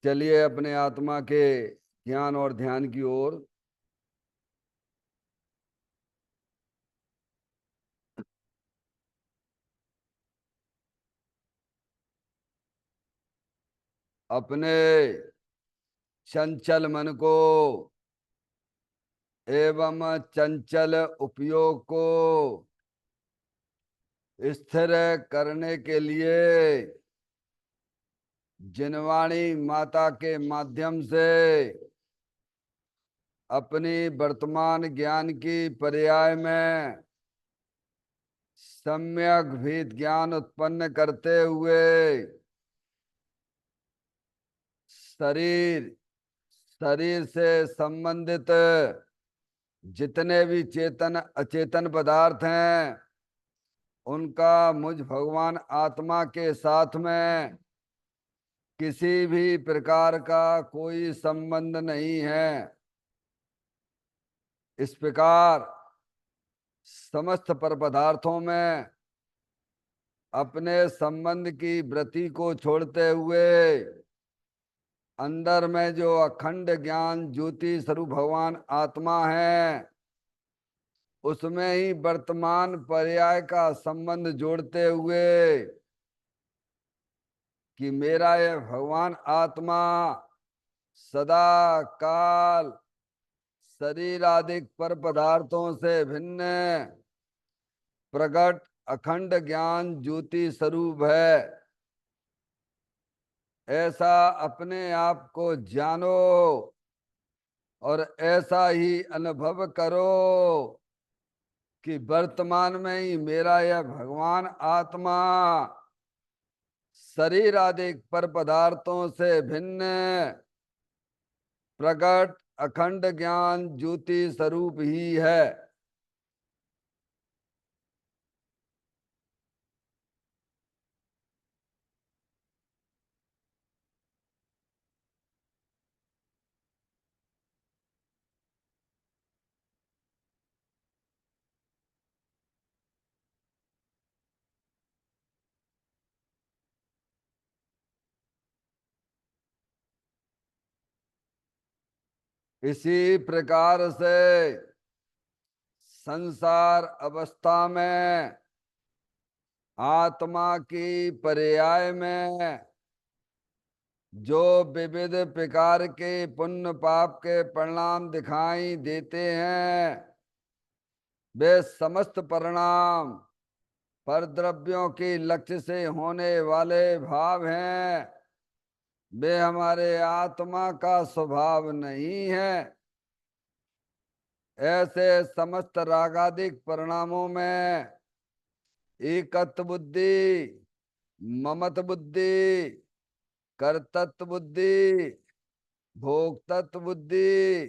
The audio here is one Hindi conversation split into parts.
चलिए अपने आत्मा के ज्ञान और ध्यान की ओर। अपने चंचल मन को एवं चंचल उपयोग को स्थिर करने के लिए जिनवाणी माता के माध्यम से अपनी वर्तमान ज्ञान की पर्याय में सम्यक भेद ज्ञान उत्पन्न करते हुए शरीर शरीर से संबंधित जितने भी चेतन अचेतन पदार्थ हैं उनका मुझ भगवान आत्मा के साथ में किसी भी प्रकार का कोई संबंध नहीं है। इस प्रकार समस्त पर पदार्थों में अपने संबंध की वृत्ति को छोड़ते हुए अंदर में जो अखंड ज्ञान ज्योति स्वरूप भगवान आत्मा है उसमें ही वर्तमान पर्याय का संबंध जोड़ते हुए कि मेरा यह भगवान आत्मा सदा काल शरीर आदि पर पदार्थों से भिन्न प्रकट अखंड ज्ञान ज्योति स्वरूप है। ऐसा अपने आप को जानो और ऐसा ही अनुभव करो कि वर्तमान में ही मेरा यह भगवान आत्मा शरीर आदि पर पदार्थों से भिन्न प्रकट अखंड ज्ञान ज्योति स्वरूप ही है। इसी प्रकार से संसार अवस्था में आत्मा की पर्याय में जो विविध प्रकार के पुण्य पाप के परिणाम दिखाई देते हैं वे समस्त परिणाम पर द्रव्यों के लक्ष्य से होने वाले भाव हैं। वे हमारे आत्मा का स्वभाव नहीं है। ऐसे समस्त रागादिक परिणामों में एकत्व बुद्धि, ममत बुद्धि, कर्तृत्व बुद्धि, भोक्तत्व बुद्धि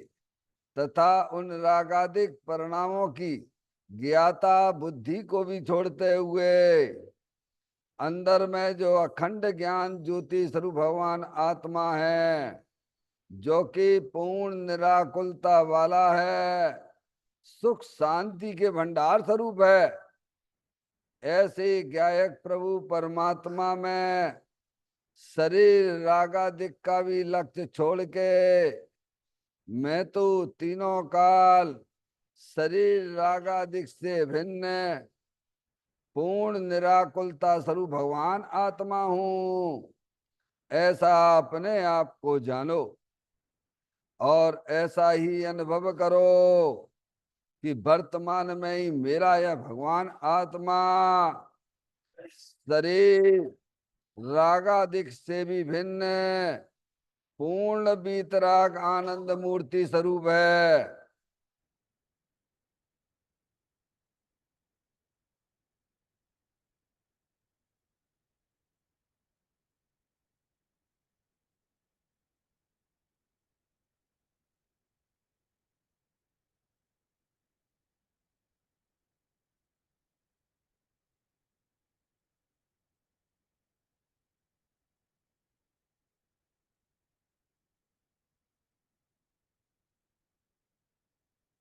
तथा उन रागादिक परिणामों की ज्ञाता बुद्धि को भी छोड़ते हुए अंदर में जो अखंड ज्ञान ज्योति स्वरूप भगवान आत्मा है जो कि पूर्ण निराकुलता वाला है, सुख शांति के भंडार स्वरूप है, ऐसे गायक प्रभु परमात्मा में शरीर रागादिक का भी लक्ष्य छोड़ के मैं तो तीनों काल शरीर रागादिक से भिन्न पूर्ण निराकुलता स्वरूप भगवान आत्मा हूं। ऐसा अपने आप को जानो और ऐसा ही अनुभव करो कि वर्तमान में ही मेरा यह भगवान आत्मा शरीर रागादिक से भी भिन्न पूर्ण वीतराग आनंद मूर्ति स्वरूप है।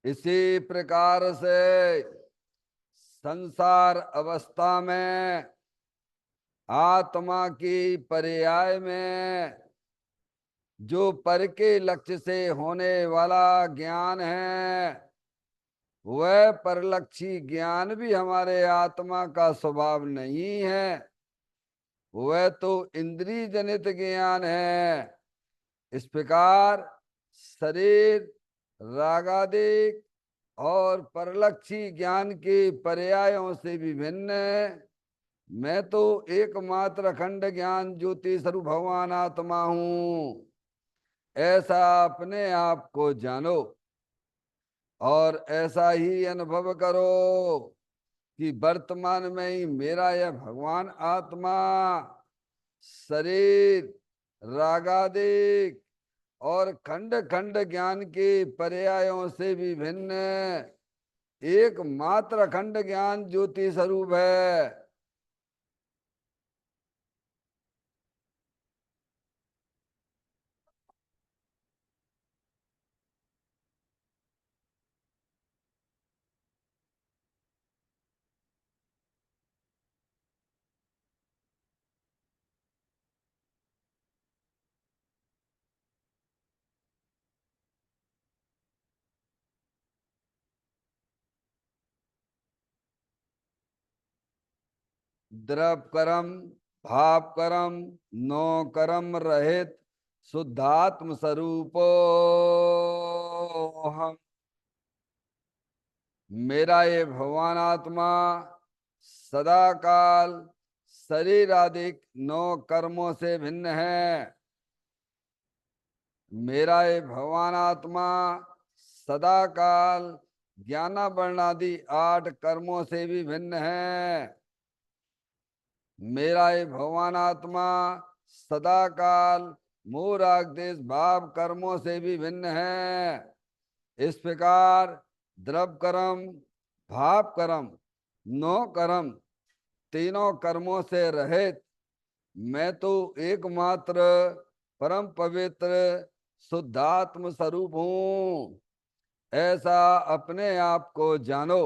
इसी प्रकार से संसार अवस्था में आत्मा की पर्याय में जो पर के लक्ष्य से होने वाला ज्ञान है, वह परलक्षी ज्ञान भी हमारे आत्मा का स्वभाव नहीं है। वह तो इंद्रिय जनित ज्ञान है। इस प्रकार शरीर, रागादिक और परलक्षी ज्ञान के पर्यायों से भी भिन्न है। मैं तो एकमात्र अखंड ज्ञान ज्योति स्वरूप भगवान आत्मा हूं। ऐसा अपने आप को जानो और ऐसा ही अनुभव करो कि वर्तमान में ही मेरा यह भगवान आत्मा शरीर, रागादिक और खंड खंड ज्ञान के पर्यायों से भी भिन्न एकमात्र अखंड ज्ञान ज्योति स्वरूप है। द्रव कर्म, भाव कर्म, नो कर्म रहित शुद्धात्म स्वरूप हम। मेरा ये भगवान आत्मा सदा काल शरीर आदि नौ कर्मों से भिन्न है। मेरा ये भगवान आत्मा सदा काल ज्ञानावरण आदि 8 कर्मों से भी भिन्न है। मेरा ये भगवान आत्मा सदा काल मोह राग देश भाव कर्मों से भी भिन्न है। इस प्रकार द्रव कर्म, भाव कर्म, नौ कर्म तीनों कर्मों से रहित मैं तो एकमात्र परम पवित्र शुद्धात्म स्वरूप हूं। ऐसा अपने आप को जानो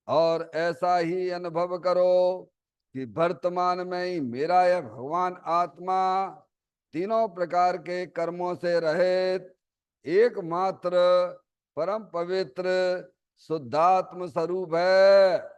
और ऐसा ही अनुभव करो कि वर्तमान में ही मेरा यह भगवान आत्मा तीनों प्रकार के कर्मों से रहित एकमात्र परम पवित्र शुद्धात्म स्वरूप है।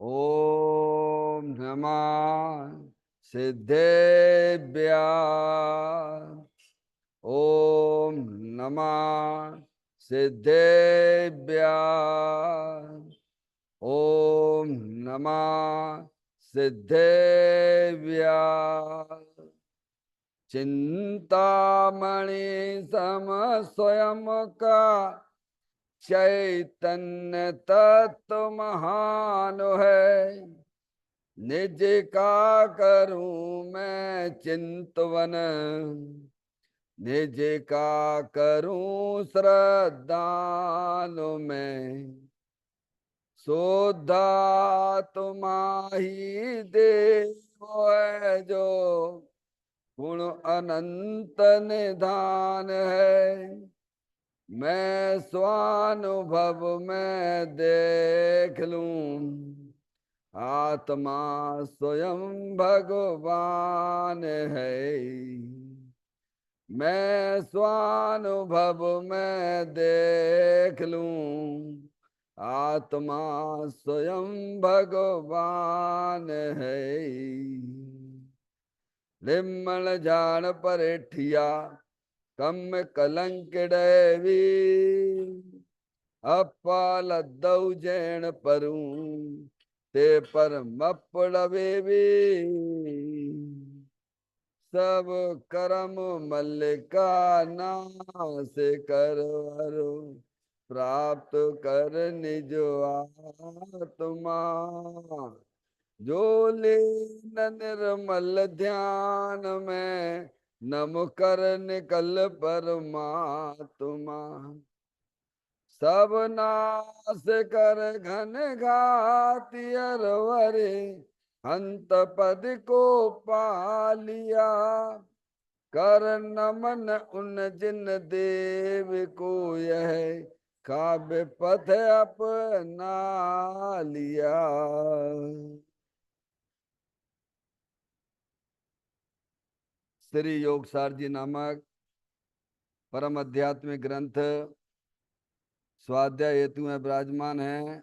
ओम नमः सिद्धेभ्य। ओम नमः सिद्धेभ्य। ओम नमः सिद्धेभ्य। चिंतामणि सम स्वयं का चैतन्य तत्व महान है। निज का करूं मैं चिंतवन, निज का करूं श्रद्धान में। शुद्धात्मा ही देव है जो गुण अनंत निधान है। मैं स्वानुभव में देख लूं आत्मा स्वयं भगवान है। मैं स्वानुभव में देख लूं आत्मा स्वयं भगवान है। लिम्मण जान परेठिया कम कलंक डैवी। अपालदौ जैन परूं ते पर मपड़वे भी। सब कर्म मल्लिका नाश कर वरु प्राप्त कर निज आत्मा। जो लीन निर्मल ध्यान में नम कर निकल परमात्मा, सब नाश कर घन घाति अरवरे हंत पद को पा लिया। कर नमन उन जिन देव को यह काव्य पथ अपना लिया। श्री योगसार जी नामक परम आध्यात्मिक ग्रंथ स्वाध्याय हेतु में विराजमान है।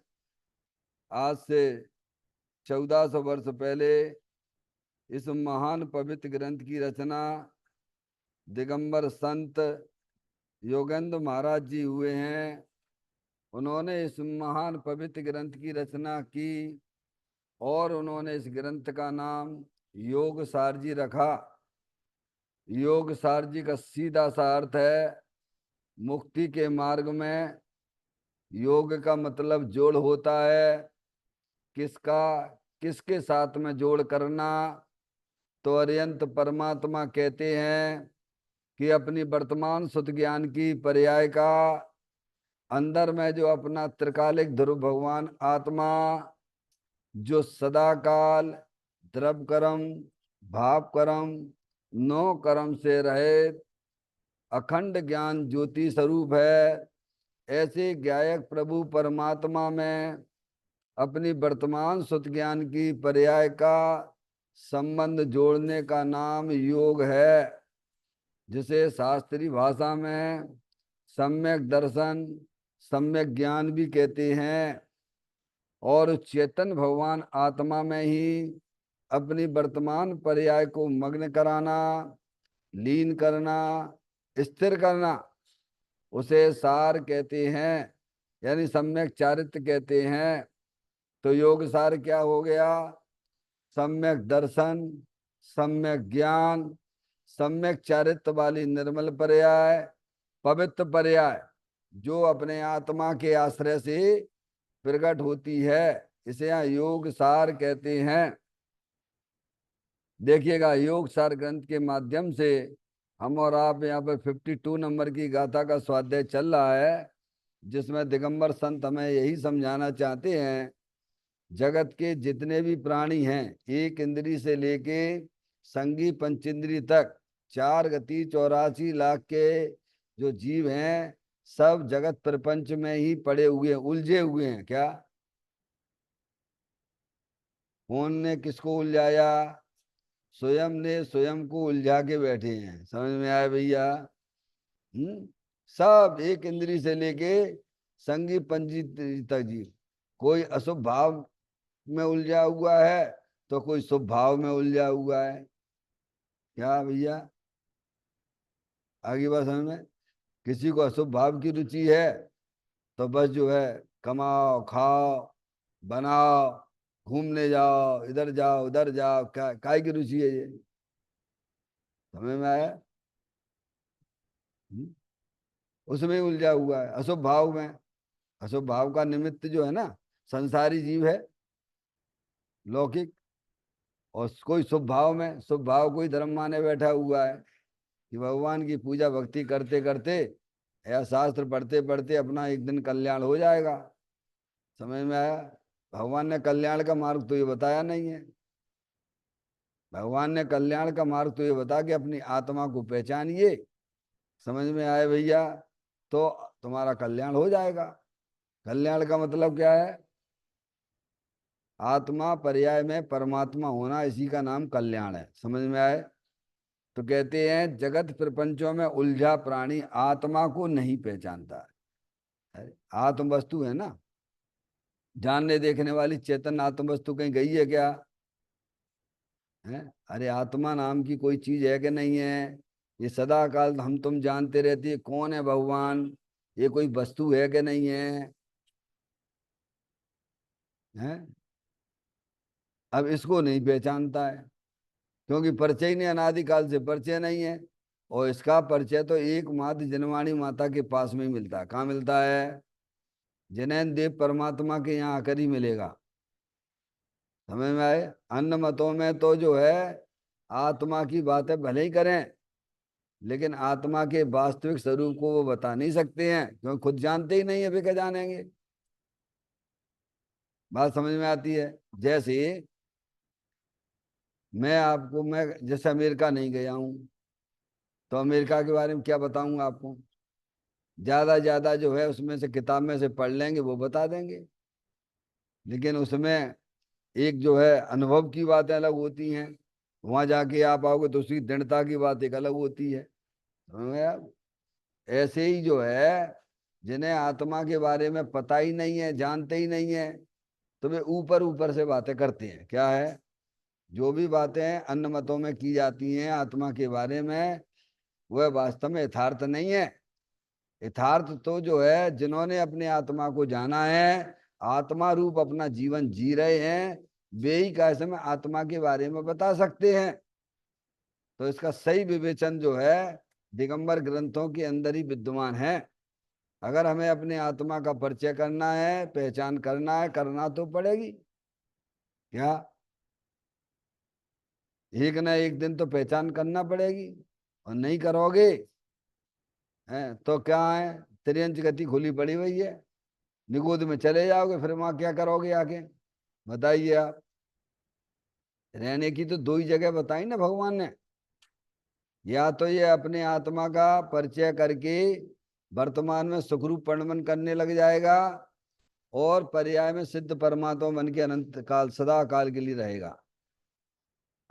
आज से 1400 वर्ष पहले इस महान पवित्र ग्रंथ की रचना दिगंबर संत योगेंद्र महाराज जी हुए हैं। उन्होंने इस महान पवित्र ग्रंथ की रचना की और उन्होंने इस ग्रंथ का नाम योग सार जी रखा। योग सार जी का सीधा सा अर्थ है मुक्ति के मार्ग में। योग का मतलब जोड़ होता है। किसका किसके साथ में जोड़ करना? तो अरिहंत परमात्मा कहते हैं कि अपनी वर्तमान सुत ज्ञान की पर्याय का अंदर में जो अपना त्रिकालिक ध्रुव भगवान आत्मा जो सदा काल द्रव कर्म भाव कर्म नो कर्म से रहित अखंड ज्ञान ज्योति स्वरूप है। ऐसे ज्ञायक प्रभु परमात्मा में अपनी वर्तमान सुत ज्ञान की पर्याय का संबंध जोड़ने का नाम योग है, जिसे शास्त्रीय भाषा में सम्यक दर्शन सम्यक ज्ञान भी कहते हैं। और चेतन भगवान आत्मा में ही अपनी वर्तमान पर्याय को मग्न कराना, लीन करना, स्थिर करना, उसे सार कहते हैं, यानी सम्यक चारित्र कहते हैं। तो योग सार क्या हो गया? सम्यक दर्शन, सम्यक ज्ञान, सम्यक चारित्र वाली निर्मल पर्याय, पवित्र पर्याय, जो अपने आत्मा के आश्रय से प्रकट होती है, इसे यहाँ योग सार कहते हैं। देखिएगा, योग सार ग्रंथ के माध्यम से हम और आप यहाँ पर 52 नंबर की गाथा का स्वाध्याय चल रहा है, जिसमें दिगंबर संत हमें यही समझाना चाहते हैं जगत के जितने भी प्राणी हैं, एक इंद्री से लेके संगी पंचेंद्री तक 4 गति 84 लाख के जो जीव हैं, सब जगत प्रपंच में ही पड़े हुए हैं, उलझे हुए हैं। क्या कौन ने किसको उलझाया? स्वयं ने स्वयं को उलझा के बैठे हैं। समझ में आया भैया? सब एक इंद्री से लेके संगी पंची तक जीव, कोई अशुभ भाव में उलझा हुआ है तो कोई शुभ भाव में उलझा हुआ है। क्या भैया, आगे बात समझ में? किसी को अशुभ भाव की रुचि है तो बस जो है कमाओ खाओ बनाओ, घूमने जाओ, इधर जाओ उधर जाओ, क्या काय की रुचि है ये? समझ में आया? हम्म? उसमें उलझा हुआ है अशुभ भाव में। अशुभ भाव का निमित्त जो है ना, संसारी जीव है, लौकिक। और कोई शुभ भाव में, शुभ भाव कोई धर्म माने बैठा हुआ है कि भगवान की पूजा भक्ति करते करते या शास्त्र पढ़ते पढ़ते अपना एक दिन कल्याण हो जाएगा। समझ में आया? भगवान ने कल्याण का मार्ग तो ये बताया नहीं है। भगवान ने कल्याण का मार्ग तो ये बता के अपनी आत्मा को पहचानिए। समझ में आए भैया? तो तुम्हारा कल्याण हो जाएगा। कल्याण का मतलब क्या है? आत्मा पर्याय में परमात्मा होना, इसी का नाम कल्याण है। समझ में आए? तो कहते हैं जगत प्रपंचों में उलझा प्राणी आत्मा को नहीं पहचानता है। आत्म वस्तु है ना, जानने देखने वाली चेतन आत्म वस्तु कहीं गई है क्या? है? अरे आत्मा नाम की कोई चीज है कि नहीं है? ये सदा काल हम तुम जानते रहती है कौन है भगवान, ये कोई वस्तु है कि नहीं है? हैं? अब इसको नहीं पहचानता है, क्योंकि परिचय ही नहीं, अनादिकाल से परिचय नहीं है। और इसका परिचय तो एकमात्र जनवाणी माता के पास में ही मिलता है। कहाँ मिलता है? जैनैन देव परमात्मा के यहाँ आकर ही मिलेगा। समझ में आए। अन्य मतों में तो जो है आत्मा की बातें भले ही करें, लेकिन आत्मा के वास्तविक स्वरूप को वो बता नहीं सकते हैं, क्योंकि खुद जानते ही नहीं है, वे क्या जानेंगे। बात समझ में आती है। जैसे मैं जैसे अमेरिका नहीं गया हूं, तो अमेरिका के बारे में क्या बताऊंगा आपको। ज्यादा जो है उसमें से किताब में से पढ़ लेंगे, वो बता देंगे। लेकिन उसमें एक जो है अनुभव की बातें अलग होती हैं। वहां जाके आप आओगे तो उसकी दृढ़ता की बात एक अलग होती है। समझ में आया? ऐसे ही जो है जिन्हें आत्मा के बारे में पता ही नहीं है, जानते ही नहीं है, तो वे ऊपर ऊपर से बातें करते हैं। क्या है? जो भी बातें अन्य मतों में की जाती हैं आत्मा के बारे में, वह वास्तव में यथार्थ नहीं है। यथार्थ तो जो है जिन्होंने अपने आत्मा को जाना है, आत्मा रूप अपना जीवन जी रहे हैं, वे ही कैसे में आत्मा के बारे में बता सकते हैं। तो इसका सही विवेचन जो है दिगंबर ग्रंथों के अंदर ही विद्यमान है। अगर हमें अपने आत्मा का परिचय करना है, पहचान करना है, करना तो पड़ेगी। क्या? एक ना एक दिन तो पहचान करना पड़ेगी। और नहीं करोगे हैं तो क्या है, त्रियंच गति खुली पड़ी हुई है। निगोद में चले जाओगे, फिर वहां क्या करोगे आके? बताइए आप। रहने की तो दो ही जगह बताई ना भगवान ने। या तो ये अपने आत्मा का परिचय करके वर्तमान में सुखरूप परिणमन करने लग जाएगा, और पर्याय में सिद्ध परमात्मा बन के अनंत काल सदा काल के लिए रहेगा।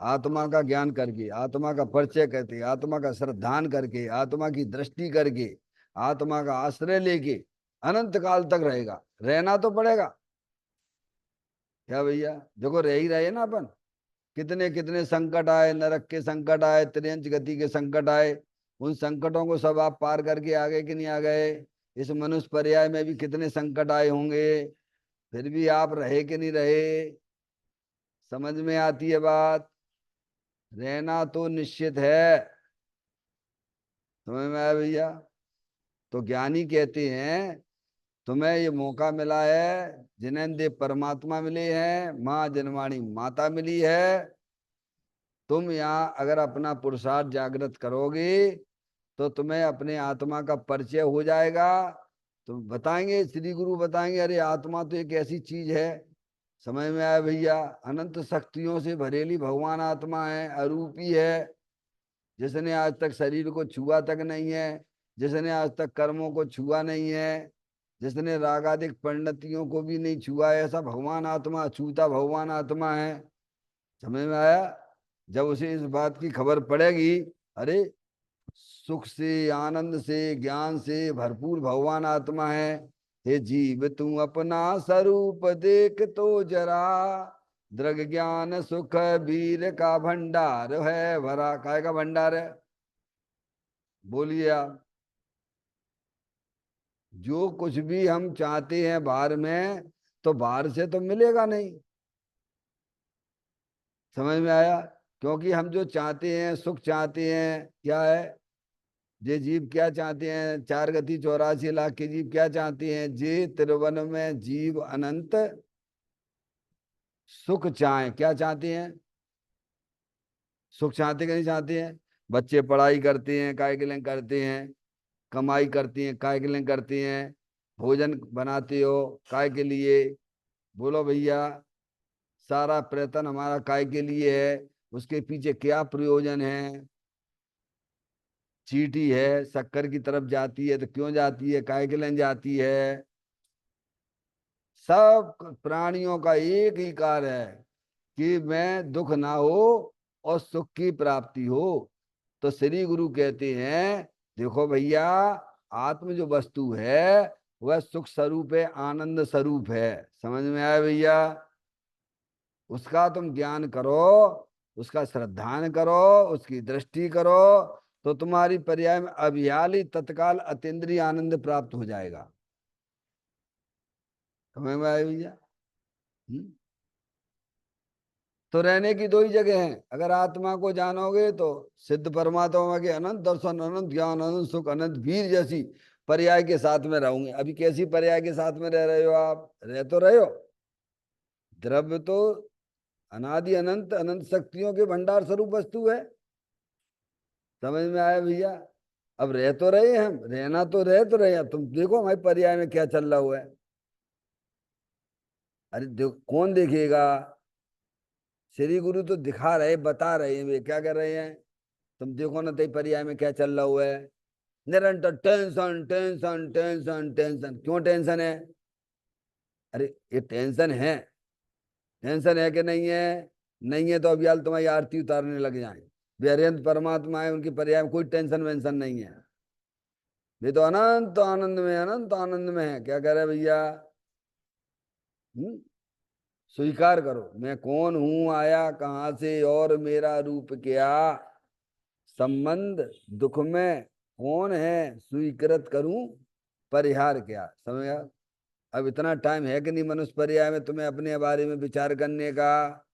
आत्मा का ज्ञान करके, आत्मा का परिचय करके, आत्मा का श्रद्धान करके, आत्मा की दृष्टि करके, आत्मा का आश्रय लेके अनंत काल तक रहेगा। रहना तो पड़ेगा। क्या भैया? देखो रह ही रहे ना अपन। कितने कितने संकट आए, नरक के संकट आए, त्रियंच गति के संकट आए। उन संकटों को सब आप पार करके आ गए कि नहीं आ गए? इस मनुष्य पर्याय में भी कितने संकट आए होंगे, फिर भी आप रहे कि नहीं रहे? समझ में आती है बात? रहना तो निश्चित है। समझ में आया भैया? तो ज्ञानी कहते हैं तुम्हें ये मौका मिला है, जिन्हें देव परमात्मा मिले हैं, माँ जनवाणी माता मिली है। तुम यहाँ अगर अपना पुरुषार्थ जागृत करोगे तो तुम्हें अपने आत्मा का परिचय हो जाएगा। तो बताएंगे, श्री गुरु बताएंगे, अरे आत्मा तो एक ऐसी चीज है। समझ में आया भैया? अनंत शक्तियों से भरेली भगवान आत्मा है, अरूपी है। जिसने आज तक शरीर को छुआ तक नहीं है, जिसने आज तक कर्मों को छुआ नहीं है, जिसने रागादिक परिणतियों को भी नहीं छुआ है, ऐसा भगवान आत्मा, अछूता भगवान आत्मा है। समझ में आया? जब उसे इस बात की खबर पड़ेगी, अरे सुख से, आनंद से, ज्ञान से भरपूर भगवान आत्मा है। हे जीव तू अपना स्वरूप देख तो जरा, दृग ज्ञान सुख वीर का भंडार है भरा। काय का भंडार है? बोलिए आप। जो कुछ भी हम चाहते हैं बाहर में, तो बाहर से तो मिलेगा नहीं। समझ में आया? क्योंकि हम जो चाहते हैं, सुख चाहते हैं, क्या है? जे जीव क्या चाहते हैं? 4 गति 84 लाख के जीव क्या चाहते हैं? जे त्रिवन में जीव अनंत सुख चाहे। क्या चाहते हैं? सुख चाहते कि नहीं चाहते हैं? बच्चे पढ़ाई करते हैं, काय के लिए करते हैं? कमाई करती हैं, काय के लिए करती हैं? भोजन बनाते हो, काय के लिए? बोलो भैया। सारा प्रयत्न हमारा काय के लिए है? उसके पीछे क्या प्रयोजन है? चींटी है, शक्कर की तरफ जाती है तो क्यों जाती है, काय के लिए जाती है? सब प्राणियों का एक ही कार्य है कि मैं दुख ना हो और सुख की प्राप्ति हो। तो श्री गुरु कहते हैं देखो भैया, आत्म जो वस्तु है वह सुख स्वरूप है, आनंद स्वरूप है। समझ में आया भैया? उसका तुम ज्ञान करो, उसका श्रद्धान करो, उसकी दृष्टि करो, तो तुम्हारी पर्याय में अभियाल ही तत्काल अतीन्द्रिय आनंद प्राप्त हो जाएगा। समझ में आया भैया? हम्म? तो रहने की दो ही जगह हैं। अगर आत्मा को जानोगे तो सिद्ध परमात्मा के अनंत दर्शन, अनंत ज्ञान, अनंत सुख, अनंत वीर जैसी पर्याय के साथ में रहूंगे। अभी कैसी पर्याय के साथ में रह रहे हो आप? रह तो रहे हो। द्रव्य तो अनादि अनंत अनंत शक्तियों के भंडार स्वरूप वस्तु है। समझ में आया भैया? अब रह तो रहे हैं, हम रहना तो रहे हैं। तुम देखो हमारे पर्याय में क्या चल रहा हुआ है। अरे देखो, कौन देखेगा? श्री गुरु तो दिखा रहे, बता रहे हैं, वे क्या कर रहे हैं। तुम देखो ना, तेरे पर्याय में क्या चल रहा हुआ है। निरंतर टेंशन टेंशन टेंशन टेंशन। क्यों टेंशन है? अरे ये टेंशन है। टेंशन है कि नहीं है? नहीं है तो अब यार तुम्हारी आरती उतारने लग जाए। वे अरिहंत परमात्मा है, उनकी पर्याय में कोई टेंशन वेंशन नहीं है। वे तो अनंत आनंद में, अनंत आनंद में है। क्या कह रहे भैया? हम्म? स्वीकार करो, मैं कौन हूं, आया कहां से और मेरा रूप क्या, संबंध दुख में कौन है, स्वीकृत करूं परिहार क्या। समझ गया? अब इतना टाइम है कि नहीं मनुष्य पर्याय में तुम्हें अपने बारे में विचार करने का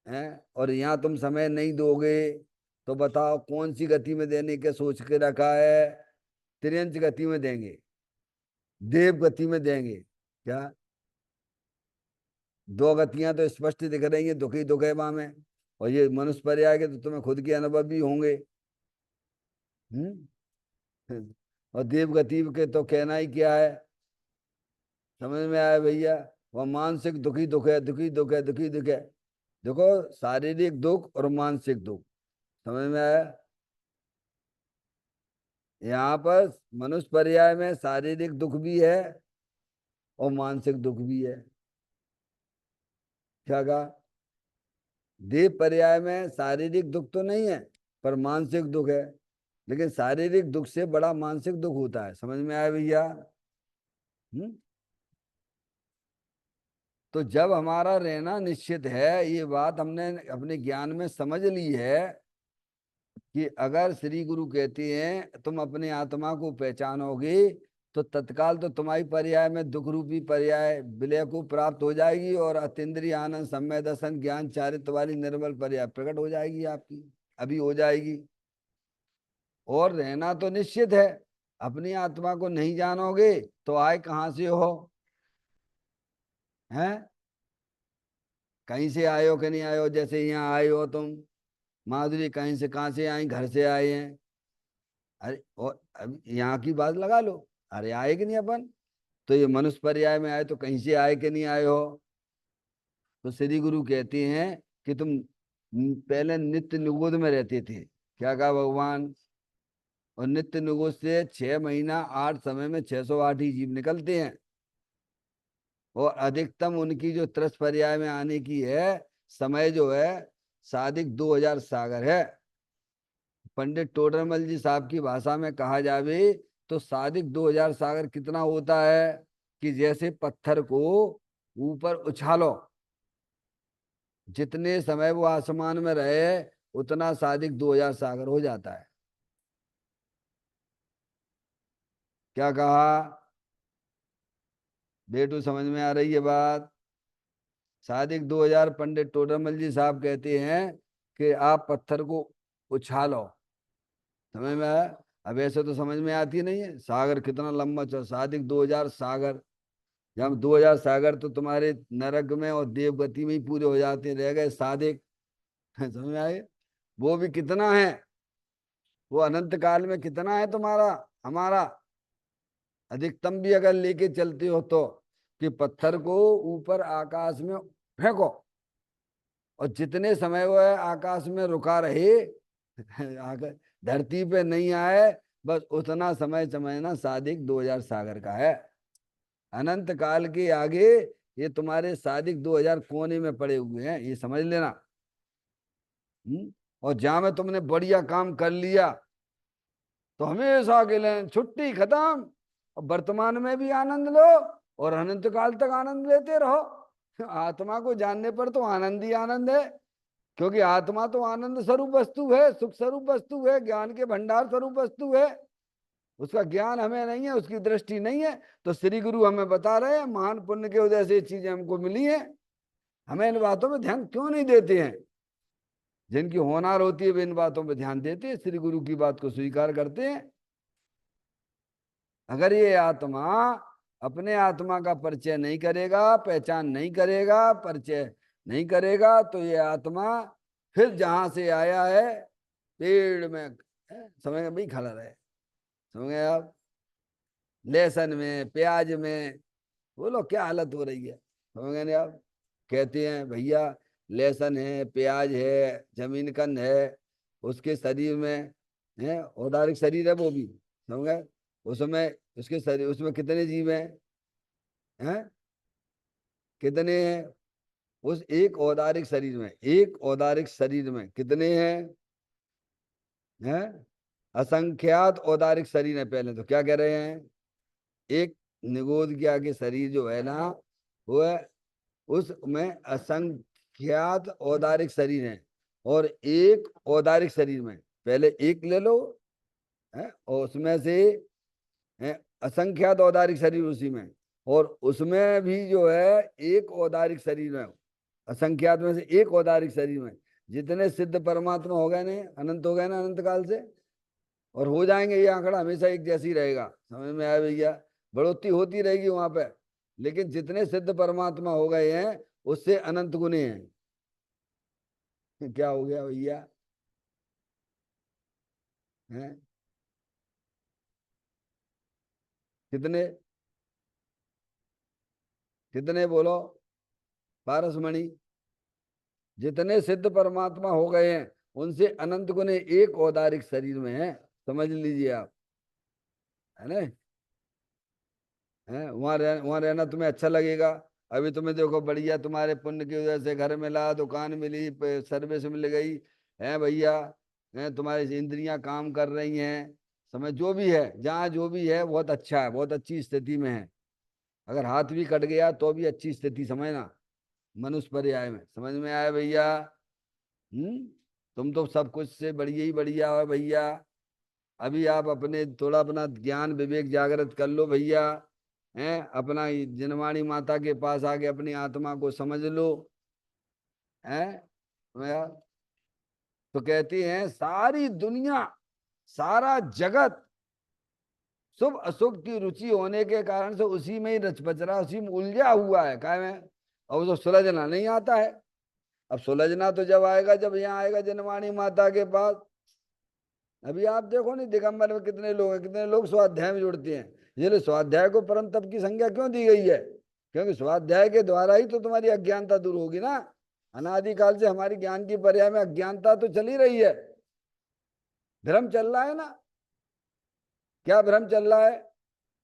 है? और यहाँ तुम समय नहीं दोगे तो बताओ कौन सी गति में देने के सोच के रखा है। त्रियंच गति में देंगे, देव गति में देंगे क्या? दो गतियां तो स्पष्ट दिख रही हैं, दुख ही दुख है वहां में। और ये मनुष्य पर्याय के तो तुम्हें खुद के अनुभव भी होंगे। हम्म। और देव गति के तो कहना ही क्या है। समझ में आया भैया? वह मानसिक दुखी दुख है, दुखी दुख है, दुखी दुख है। देखो, शारीरिक दुख और मानसिक दुख। समझ में आया? यहाँ पर मनुष्य पर्याय में शारीरिक दुख भी है और मानसिक दुख भी है। क्या कहा? देव पर्याय में शारीरिक दुख तो नहीं है, पर मानसिक दुख है। लेकिन शारीरिक दुख से बड़ा मानसिक दुख होता है। समझ में आया भैया? हम्म। तो जब हमारा रहना निश्चित है, ये बात हमने अपने ज्ञान में समझ ली है कि अगर श्री गुरु कहते हैं तुम अपने आत्मा को पहचानोगे तो तत्काल तो तुम्हारी पर्याय में दुख रूपी पर्याय विलय को प्राप्त हो जाएगी और अतीन्द्रिय आनंद सम्मय दर्शन ज्ञान चारित्र वाली निर्मल पर्याय प्रकट हो जाएगी आपकी, अभी हो जाएगी। और रहना तो निश्चित है। अपनी आत्मा को नहीं जानोगे तो आए कहां से हो? हैं? कहीं से आए हो कि नहीं आए हो? जैसे यहाँ आए हो तुम, माधुरी कहीं से, कहाँ से आई? घर से आए हैं। अरे और अब यहाँ की बात लगा लो। अरे आए कि नहीं अपन? तो ये मनुष्य पर्याय में आए तो कहीं से आए कि नहीं आए हो? तो श्री गुरु कहते हैं कि तुम पहले नित्य निगोद में रहते थे। क्या कहा भगवान? और नित्य निगोद से 6 महीना 8 समय में 608 ही जीव निकलते हैं। और अधिकतम उनकी जो त्रस पर्याय में आने की है समय जो है, सादिक 2000 सागर है। पंडित टोडरमल जी साहब की भाषा में कहा जावे तो सादिक 2000 सागर कितना होता है कि जैसे पत्थर को ऊपर उछालो, जितने समय वो आसमान में रहे उतना सादिक 2000 सागर हो जाता है। क्या कहा बेटू? समझ में आ रही है बात? सादिक 2000 पंडित टोडरमल जी साहब कहते हैं कि आप पत्थर को उछालो। समझ में आया? अब ऐसे तो समझ में आती नहीं है। सागर कितना लंबा चल, सादिक 2000 सागर। जब 2000 सागर तो तुम्हारे नरक में और देवगति में ही पूरे हो जाते हैं, रह गए सादिक। समझ में आए? वो भी कितना है, वो अनंत काल में कितना है तुम्हारा हमारा। अधिकतम भी अगर लेके चलते हो तो कि पत्थर को ऊपर आकाश में फेंको और जितने समय वो है आकाश में रुका रहे, आकर धरती पे नहीं आए, बस उतना समय समझना सादिक 2000 सागर का है। अनंत काल के आगे ये तुम्हारे सादिक 2000 कोने में पड़े हुए हैं, ये समझ लेना। और जहां में तुमने बढ़िया काम कर लिया तो हमेशा के लिए छुट्टी खत्म, और वर्तमान में भी आनंद लो और अनंत काल तक आनंद लेते रहो। आत्मा को जानने पर तो आनंद ही आनंद है, क्योंकि आत्मा तो आनंद स्वरूप वस्तु है, सुख स्वरूप वस्तु है, ज्ञान के भंडार स्वरूप वस्तु है। उसका ज्ञान हमें नहीं है, उसकी दृष्टि नहीं है। तो श्री गुरु हमें बता रहे हैं महान पुण्य के वजह से चीजें हमको मिली हैं। हमें इन बातों में ध्यान क्यों नहीं देते हैं? जिनकी होनार होती है वे इन बातों पर ध्यान देते हैं, श्री गुरु की बात को स्वीकार करते हैं। अगर ये आत्मा अपने आत्मा का परिचय नहीं करेगा, पहचान नहीं करेगा, परिचय नहीं करेगा तो ये आत्मा फिर जहां से आया है पेड़ में समझ गए भाई खड़ा रहे। समझ गए आप? लहसुन में, प्याज में, बोलो क्या हालत हो रही है। समझ गए ना आप? कहते हैं भैया लहसुन है, प्याज है, जमीन कंद है, उसके शरीर में है, औदारिक शरीर है वो भी। समझ गए? उसमें उसके शरीर, उसमें कितने जीव हैं? कितने हैं? उस एक औदारिक शरीर में, एक औदारिक शरीर में कितने हैं? असंख्यात औदारिक शरीर है। पहले तो क्या कह रहे हैं? एक निगोद के आगे शरीर जो है ना, वो है, उसमें असंख्यात औदारिक शरीर है। और एक औदारिक शरीर में पहले एक ले लो है, और उसमें से है असंख्यात औदारिक शरीर उसी में, और उसमें भी जो है एक औदारिक शरीर में, असंख्यात में से एक औदारिक शरीर में जितने सिद्ध परमात्मा हो गए ने, अनंत हो गए ना, अनंत काल से, और हो जाएंगे। ये आंकड़ा हमेशा एक जैसी रहेगा। समझ में आया भैया? बढ़ोतरी होती रहेगी वहां पे, लेकिन जितने सिद्ध परमात्मा हो गए हैं उससे अनंत गुने हैं। क्या हो गया भैया? हैं? कितने? कितने बोलो? पारसमणि? जितने सिद्ध परमात्मा हो गए हैं उनसे अनंत गुने एक औदारिक शरीर में है। समझ लीजिए आप, है ना? है वहां रहना तुम्हें अच्छा लगेगा। अभी तुम्हें देखो बढ़िया, तुम्हारे पुण्य की वजह से घर मिला, दुकान मिली, सर्विस मिल गई है भैया, है तुम्हारी इंद्रियां काम कर रही हैं। समझ, जो भी है, जहाँ जो भी है बहुत अच्छा है, बहुत अच्छी स्थिति में है। अगर हाथ भी कट गया तो भी अच्छी स्थिति, समझना, मनुष्य पर्याय में। समझ में आया भैया? हम्म। तुम तो सब कुछ से बढ़िया ही बढ़िया हो भैया। अभी आप अपने थोड़ा अपना ज्ञान विवेक जागृत कर लो भैया, हैं? अपना जिनवाणी माता के पास आके अपनी आत्मा को समझ लो, हैं? भैया, तो कहती हैं सारी दुनिया, सारा जगत शुभ अशुभ की रुचि होने के कारण से उसी में ही रच बच रहा, उसी में उलझा हुआ है काय में। और उसको सुलझना नहीं आता है। अब सुलझना तो जब आएगा, जब यहाँ आएगा जनवाणी माता के पास। अभी आप देखो नहीं, दिगंबर में कितने लोग हैं, कितने लोग स्वाध्याय में जुड़ते हैं। इसलिए स्वाध्याय को परम तप की संज्ञा क्यों दी गई है? क्योंकि स्वाध्याय के द्वारा ही तो तुम्हारी अज्ञानता दूर होगी ना। अनादिकाल से हमारी ज्ञान की पर्याय में अज्ञानता तो चली रही है, भ्रम चल रहा है ना। क्या भ्रम चल रहा है?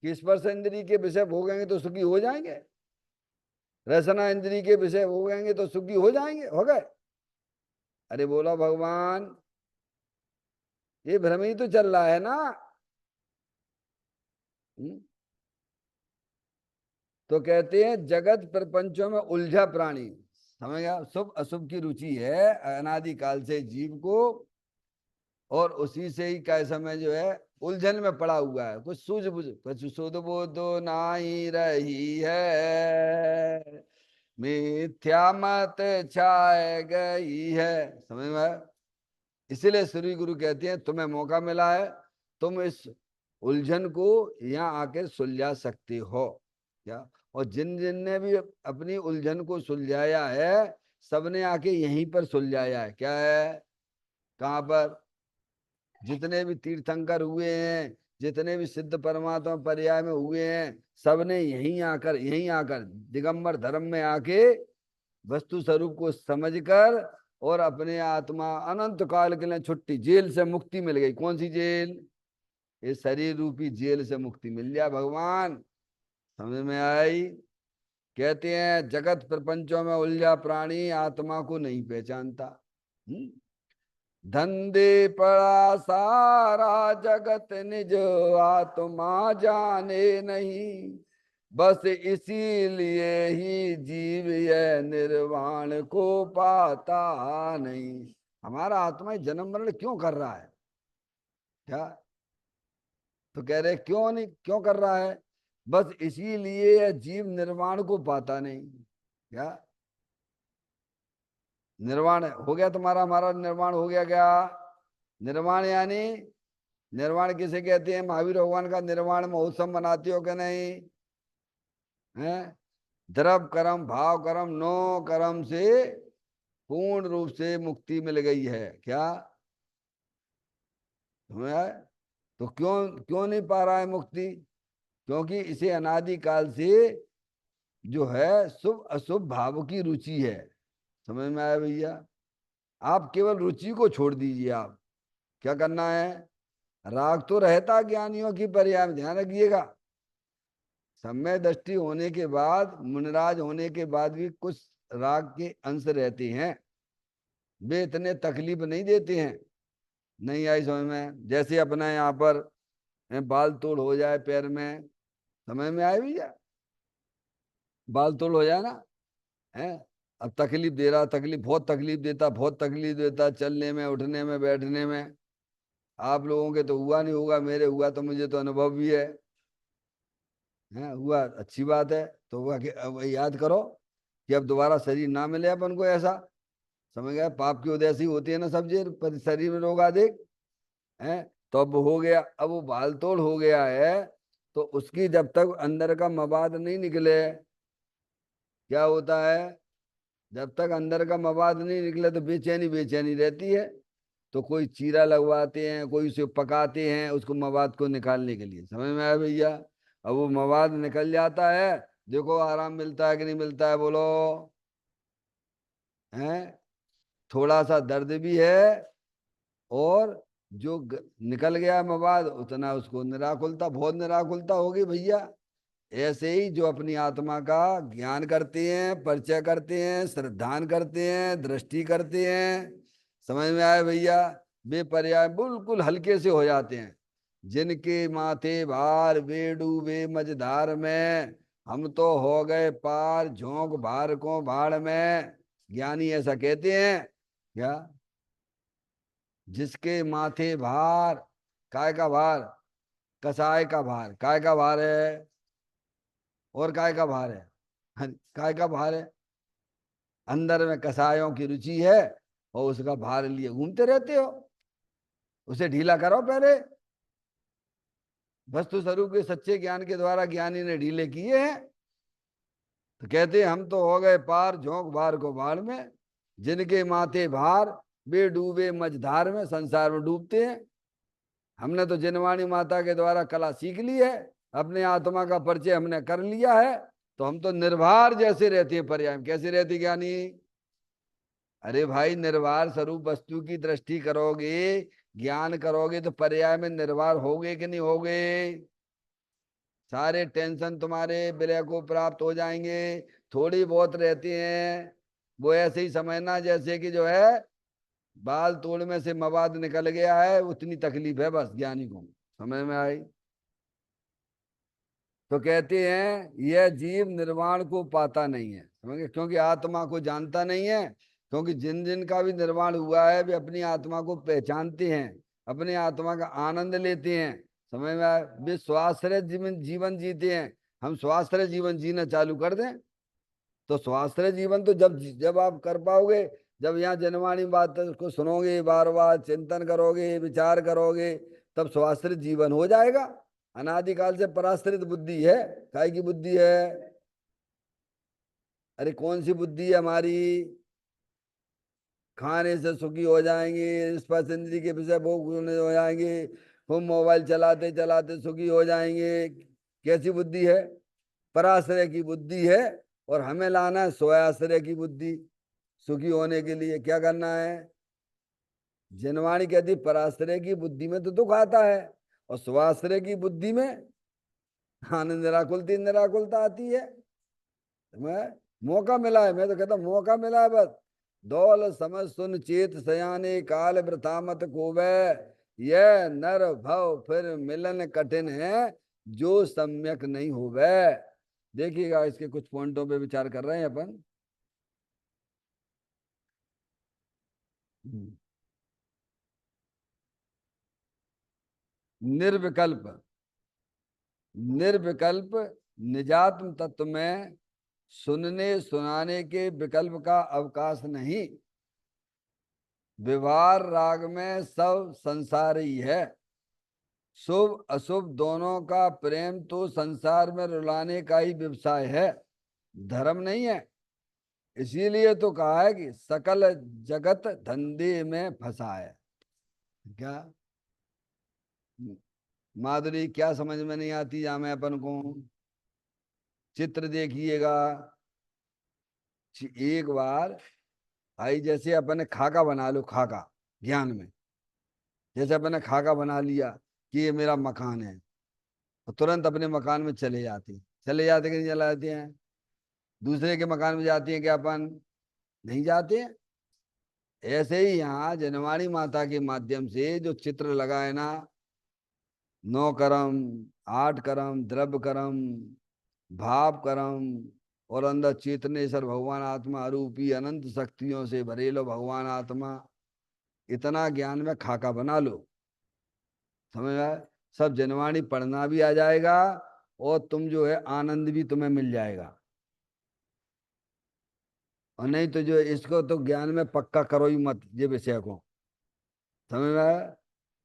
कि स्पर्श इंद्री के विषय भोगेंगे तो सुखी हो जाएंगे, रसना इंद्री के विषय भोगेंगे तो सुखी हो जाएंगे, हो गए। अरे बोलो भगवान, ये भ्रम ही तो चल रहा है ना। हम्म? तो कहते हैं जगत प्रपंचों में उलझा प्राणी। समझ गया? शुभ अशुभ की रुचि है अनादिकाल से जीव को, और उसी से ही क्या समय जो है उलझन में पड़ा हुआ है। कुछ सूझबूझ, कुछ सुध बुध नाही रही है, मिथ्या मत छाए गई है। समझ में आया? इसीलिए श्री गुरु कहते हैं तुम्हें मौका मिला है, तुम इस उलझन को यहाँ आकर सुलझा सकते हो। क्या? और जिन जिन ने भी अपनी उलझन को सुलझाया है, सबने आके यहीं पर सुलझाया है। क्या है? कहाँ पर? जितने भी तीर्थंकर हुए हैं, जितने भी सिद्ध परमात्मा पर्याय में हुए हैं, सबने यहीं आकर दिगंबर धर्म में आके वस्तु स्वरूप को समझकर, और अपने आत्मा अनंत काल के लिए छुट्टी, जेल से मुक्ति मिल गई। कौन सी जेल? ये शरीर रूपी जेल से मुक्ति मिल जाए भगवान। समझ में आई? कहते हैं जगत प्रपंचों में उलझा प्राणी आत्मा को नहीं पहचानता। हम्म? धंधे पड़ा सारा जगत निज आत्मा जाने नहीं, बस इसीलिए ही जीव यह निर्वाण को पाता नहीं। हमारा आत्मा जन्म मरण क्यों कर रहा है? क्या? तो कह रहे क्यों नहीं, क्यों कर रहा है? बस इसीलिए यह जीव निर्वाण को पाता नहीं। क्या? निर्वाण हो गया तुम्हारा, हमारा निर्वाण हो गया क्या? निर्वाण यानी, निर्वाण किसे कहते हैं? महावीर भगवान का निर्वाण महोत्सव मनाते हो कि नहीं? हैं? द्रव कर्म भाव कर्म 9 कर्म से पूर्ण रूप से मुक्ति मिल गई है। क्या समझ आए? तो क्यों क्यों नहीं पा रहा है मुक्ति? क्योंकि इसे अनादि काल से जो है शुभ अशुभ भाव की रुचि है। समझ में आया भैया? आप केवल रुचि को छोड़ दीजिए। आप क्या करना है? राग तो रहता ज्ञानियों की पर्याय में, ध्यान रखिएगा। सम्यक दृष्टि होने के बाद, मुनिराज होने के बाद भी कुछ राग के अंश रहते हैं। वे इतने तकलीफ नहीं देते हैं। नहीं आई समझ में? जैसे अपना यहाँ पर बाल तोड़ हो जाए पैर में, समझ में आए भैया? बाल तोड़ हो जाए ना, है। अब तकलीफ दे रहा, तकलीफ बहुत तकलीफ देता, बहुत तकलीफ देता, चलने में उठने में बैठने में। आप लोगों के तो हुआ नहीं होगा, मेरे हुआ तो मुझे तो अनुभव भी है हुआ। अच्छी बात है। तो हुआ कि अब याद करो कि अब दोबारा शरीर ना मिले अपन को ऐसा। समझ गए? पाप की वजह से ही होती है ना सब चीज, पर शरीर में रोग आदि है। तो अब हो गया, अब वो बाल तोड़ हो गया है। तो उसकी जब तक अंदर का मवाद नहीं निकले, क्या होता है? जब तक अंदर का मवाद नहीं निकले तो बेचैनी बेचैनी रहती है। तो कोई चीरा लगवाते हैं, कोई उसे पकाते हैं उसको मवाद को निकालने के लिए। समझ में आया भैया? अब वो मवाद निकल जाता है, देखो आराम मिलता है कि नहीं मिलता है, बोलो। है, थोड़ा सा दर्द भी है, और जो निकल गया मवाद उतना उसको निराकुलता, बहुत निराकुलता होगी भैया। ऐसे ही जो अपनी आत्मा का ज्ञान करते हैं, परिचय करते हैं, श्रद्धान करते हैं, दृष्टि करते हैं, समझ में आए भैया? वे पर्याय बिल्कुल हल्के से हो जाते हैं। जिनके माथे भार वे डूबे मझधार में, हम तो हो गए पार झोंक भार को भाड़ में। ज्ञानी ऐसा कहते हैं। क्या? जिसके माथे भार, काय का भार? कसाय का भार। काय का भार है? और काय का भार है? हाँ, काय का भार है? अंदर में कसायों की रुचि है, और उसका भार लिए घूमते रहते हो। उसे ढीला करो पहले। वस्तु स्वरूप के सच्चे ज्ञान के द्वारा ज्ञानी ने ढीले किए हैं। तो कहते हैं हम तो हो गए पार झोंक भार को भाड़ में, जिनके माथे भार वे डूबे मझधार में, संसार में डूबते हैं। हमने तो जिनवाणी माता के द्वारा कला सीख ली है, अपने आत्मा का परिचय हमने कर लिया है। तो हम तो निर्भर जैसे रहते हैं पर्याय में। कैसे रहते ज्ञानी? अरे भाई, निर्वार स्वरूप वस्तु की दृष्टि करोगे, ज्ञान करोगे, तो पर्याय में निर्वार होगे कि नहीं होगे? सारे टेंशन तुम्हारे विलय को प्राप्त हो जाएंगे। थोड़ी बहुत रहती हैं, वो ऐसे ही समझना जैसे कि जो है बाल तोड़ में से मवाद निकल गया है, उतनी तकलीफ है बस ज्ञानी को। समझ में आई? तो कहते हैं यह जीव निर्वाण को पाता नहीं है। समझे? क्योंकि आत्मा को जानता नहीं है। क्योंकि जिन जिन का भी निर्वाण हुआ है वे अपनी आत्मा को पहचानते हैं, अपनी आत्मा का आनंद लेते हैं। समझ में आया? वे स्वाश्रय जीवन जीवन जीते हैं। हम स्वाश्रय जीवन जीना चालू कर दें तो स्वाश्रय जीवन तो जब जब आप कर पाओगे, जब यहाँ जनवाणी बात को सुनोगे, बार बार चिंतन करोगे, विचार करोगे, तब स्वाश्रित जीवन हो जाएगा। अनादिकाल से पराश्रित बुद्धि है। काय की बुद्धि है? अरे कौन सी बुद्धि है हमारी? खाने से सुखी हो जाएंगे, स्पर्श इंद्रिय के विषय भोग हो जाएंगे, खूब मोबाइल चलाते चलाते सुखी हो जाएंगे। कैसी बुद्धि है? पराश्रय की बुद्धि है। और हमें लाना है स्वयाश्रय की बुद्धि। सुखी होने के लिए क्या करना है? जनवाणी कहती पराश्रय की बुद्धि में तो दुख आता है, और स्वाश्रय की बुद्धि में आनंद निराकुलती निराकुलता आती है। मैं मौका मिला है, मैं तो कहता हूं मौका मिला है बस। दौल समझ सुन चेत सयाने काल वृथा मत कोवे, यह नर भव फिर मिलन कठिन है, जो सम्यक नहीं होवे। देखिएगा, इसके कुछ पॉइंटों पे विचार कर रहे हैं अपन। निर्विकल्प, निर्विकल्प निजात्म तत्व में सुनने सुनाने के विकल्प का अवकाश नहीं। व्यवहार राग में सब संसार ही है। शुभ अशुभ दोनों का प्रेम तो संसार में रुलाने का ही व्यवसाय है। धर्म नहीं है। इसीलिए तो कहा है कि सकल जगत धंधे में फंसा है। क्या माधुरी, क्या समझ में नहीं आती या मैं अपन को? चित्र देखिएगा। एक बार भाई, जैसे अपन ने खाका बना लो, खाका ज्ञान में, जैसे अपन ने खाका बना लिया कि ये मेरा मकान है, तो तुरंत अपने मकान में चले जाते कि नहीं चले जाते हैं? दूसरे के मकान में जाते हैं क्या अपन? नहीं जाते हैं। ऐसे ही यहाँ जनवाणी माता के माध्यम से जो चित्र लगा है ना, 9 कर्म, 8 कर्म, द्रव्य कर्म, भाव कर्म, और अंदर चेतनेश्वर भगवान आत्मा रूपी अनंत शक्तियों से भरे लो भगवान आत्मा, इतना ज्ञान में खाका बना लो। समझ में आया? सब जनवाणी पढ़ना भी आ जाएगा, और तुम जो है आनंद भी तुम्हें मिल जाएगा। और नहीं तो जो इसको तो ज्ञान में पक्का करो ही मत, ये विषय को। समझ में आया?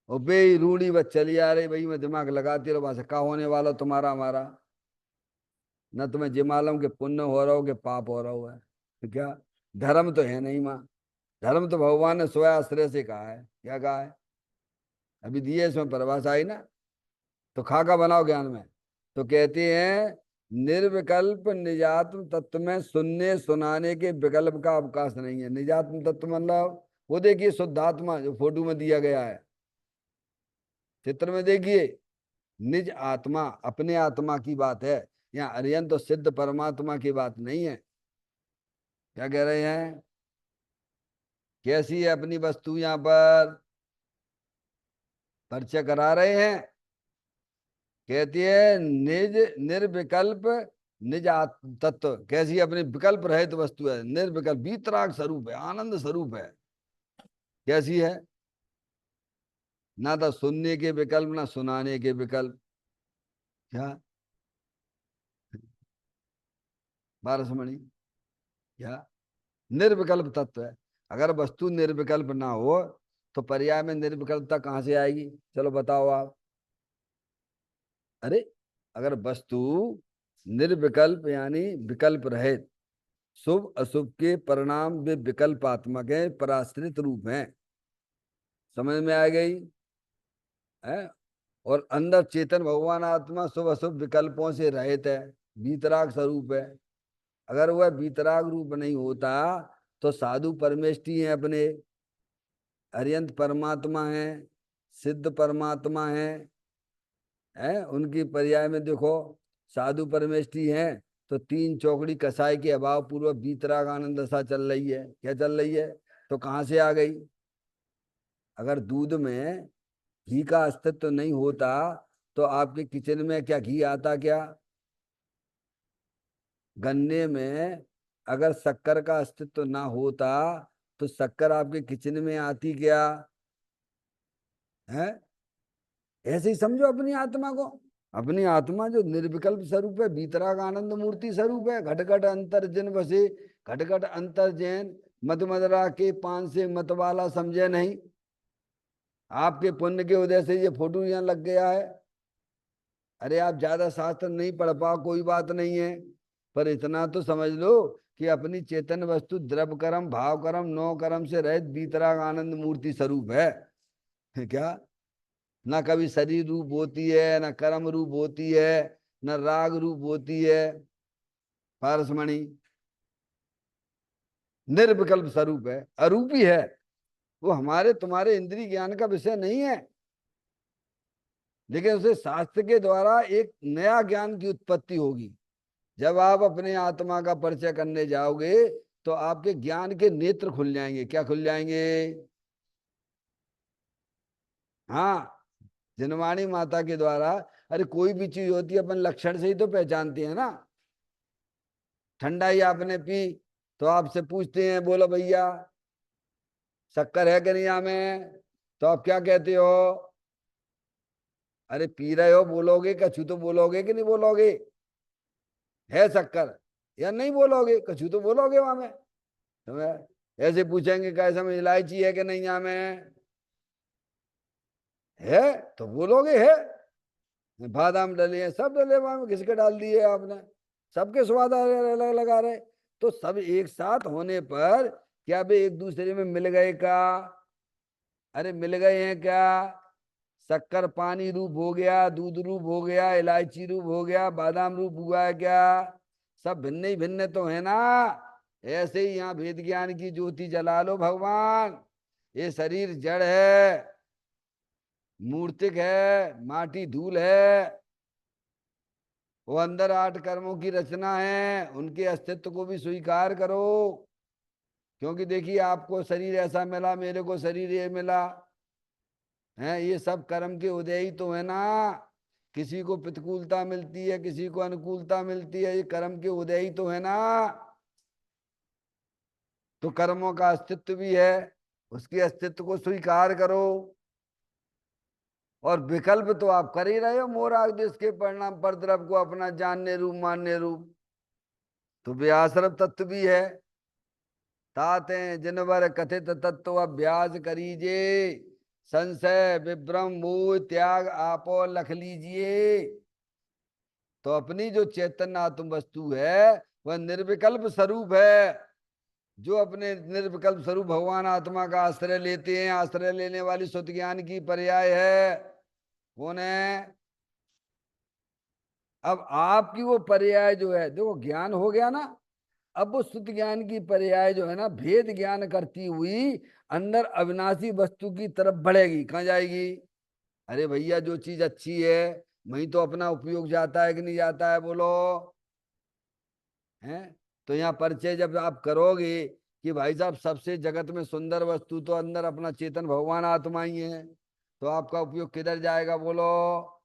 और बे रूढ़ी बस चली आ रही भाई, मैं दिमाग लगाती रहो, बस का होने वाला तुम्हारा हमारा। न तुम्हें जे मालूम के पुण्य हो रहा हो के पाप हो रहा हो है, तो क्या धर्म तो है नहीं माँ। धर्म तो भगवान ने स्वयं आश्रय से कहा है। क्या कहा है? अभी दिए इसमें परिभाषा आई ना। तो खाका बनाओ ज्ञान में। तो कहते हैं निर्विकल्प निजात्म तत्व में सुनने सुनाने के विकल्प का अवकाश नहीं है। निजात्म तत्व मतलब वो देखिए शुद्धात्मा, जो फोटो में दिया गया है, चित्र में देखिए, निज आत्मा, अपने आत्मा की बात है। यहाँ अरियंत तो सिद्ध परमात्मा की बात नहीं है। क्या कह रहे हैं? कैसी है अपनी वस्तु, यहाँ पर परिचय करा रहे हैं। कहती है निज निर्विकल्प निज तत्व, कैसी अपनी विकल्प रहित वस्तु है, निर्विकल्प वीतराग स्वरूप है, आनंद स्वरूप है। कैसी है? ना तो सुनने के विकल्प, ना सुनाने के विकल्प। क्या बारसमणि? क्या निर्विकल्प तत्व है। अगर वस्तु निर्विकल्प ना हो तो पर्याय में निर्विकल्पता कहां से आएगी? चलो बताओ आप। अरे, अगर वस्तु निर्विकल्प यानी विकल्प रहित, शुभ अशुभ के परिणाम वे विकल्पात्मक है, पराश्रित रूप हैं। समझ में आ गई है? और अंदर चेतन भगवान आत्मा शुभ अशुभ विकल्पों से रहित है, वीतराग स्वरूप है। अगर वह वीतराग रूप नहीं होता तो साधु परमेष्टि है अपने, अरियंत परमात्मा है, सिद्ध परमात्मा है उनकी पर्याय में देखो, साधु परमेष्टि है, तो तीन चौकड़ी कसाई के अभाव पूर्वक वीतराग आनंद दशा चल रही है। क्या चल रही है? तो कहां से आ गई? अगर दूध में घी का अस्तित्व नहीं होता तो आपके किचन में क्या घी आता क्या? गन्ने में अगर शक्कर का अस्तित्व ना होता तो शक्कर आपके किचन में आती क्या? है? ऐसे ही समझो अपनी आत्मा को। अपनी आत्मा जो निर्विकल्प स्वरूप है, बीतराग आनंद मूर्ति स्वरूप है, घटघट अंतर जिन बसे, घटघट अंतर जैन मत मदरा के पान से मत वाला समझे नहीं। आपके पुण्य के उदय से ये फोटो यहाँ लग गया है। अरे आप ज्यादा शास्त्र नहीं पढ़ पाओ कोई बात नहीं है, पर इतना तो समझ लो कि अपनी चेतन वस्तु द्रव्य कर्म भाव कर्म 9 कर्म से रहित बीतराग आनंद मूर्ति स्वरूप है। क्या? ना कभी शरीर रूप होती है, ना कर्म रूप होती है, ना राग रूप होती है। पारसमणि निर्विकल्प स्वरूप है, अरूपी है। वो हमारे तुम्हारे इंद्रिय ज्ञान का विषय नहीं है, लेकिन उसे शास्त्र के द्वारा एक नया ज्ञान की उत्पत्ति होगी। जब आप अपने आत्मा का परिचय करने जाओगे तो आपके ज्ञान के नेत्र खुल जाएंगे। क्या खुल जाएंगे? हाँ, जनवाणी माता के द्वारा। अरे कोई भी चीज होती है अपन लक्षण से ही तो पहचानते हैं ना। ठंडा ही आपने पी तो आपसे पूछते हैं, बोलो भैया शक्कर है कि नहीं में? तो आप क्या कहते हो? अरे पी रहे हो बोलोगे, कछु तो बोलोगे कि नहीं बोलोगे? है शक्कर या नहीं बोलोगे? कछु तो बोलोगे वहां में। ऐसे पूछेंगे कैसे में इलायची है कि नहीं यहाँ में? है तो बोलोगे है। बादाम डले हैं, सब डले वहां में, घिस के डाल दिए आपने, सबके स्वाद अलग अलग आ रहे। तो सब एक साथ होने पर क्या वे एक दूसरे में मिल गए का? अरे मिल गए हैं क्या? शक्कर पानी रूप हो गया, दूध रूप हो गया, इलायची रूप हो गया, बादाम रूप हुआ है क्या? सब भिन्न ही भिन्न तो है ना। ऐसे ही यहाँ भेद ज्ञान की ज्योति जला लो भगवान। ये शरीर जड़ है, मूर्तिक है, माटी धूल है। वो अंदर 8 कर्मों की रचना है, उनके अस्तित्व को भी स्वीकार करो। क्योंकि देखिए आपको शरीर ऐसा मिला, मेरे को शरीर ये मिला है, ये सब कर्म के उदय ही तो है ना। किसी को प्रतिकूलता मिलती है, किसी को अनुकूलता मिलती है, ये कर्म के उदय ही तो है ना। तो कर्मों का अस्तित्व भी है, उसके अस्तित्व को स्वीकार करो। और विकल्प तो आप कर ही रहे हो, मोराग देश के परिणाम पर द्रव को अपना जानने रूप मानने रूप। तो व्यासरव तत्व भी है। ताते जिन वर कथित तत्व अभ्यास करीजे, संशय विभ्रम मोह त्याग आपो लख लीजिए। तो अपनी जो चैतन्य आत्म वस्तु है वह निर्विकल्प स्वरूप है। जो अपने निर्विकल्प स्वरूप भगवान आत्मा का आश्रय लेते हैं, आश्रय लेने वाली सुत ज्ञान की पर्याय है। कौन है? अब आपकी वो पर्याय जो है, देखो ज्ञान हो गया ना। अब वो शुद्ध ज्ञान की पर्याय जो है ना, भेद ज्ञान करती हुई अंदर अविनाशी वस्तु की तरफ बढ़ेगी। कहाँ जाएगी? अरे भैया जो चीज अच्छी है वही तो अपना उपयोग जाता है कि नहीं जाता है, बोलो। हैं? तो यहाँ परिचय जब आप करोगे कि भाई साहब सबसे जगत में सुंदर वस्तु तो अंदर अपना चेतन भगवान आत्मा ही है, तो आपका उपयोग किधर जाएगा, बोलो।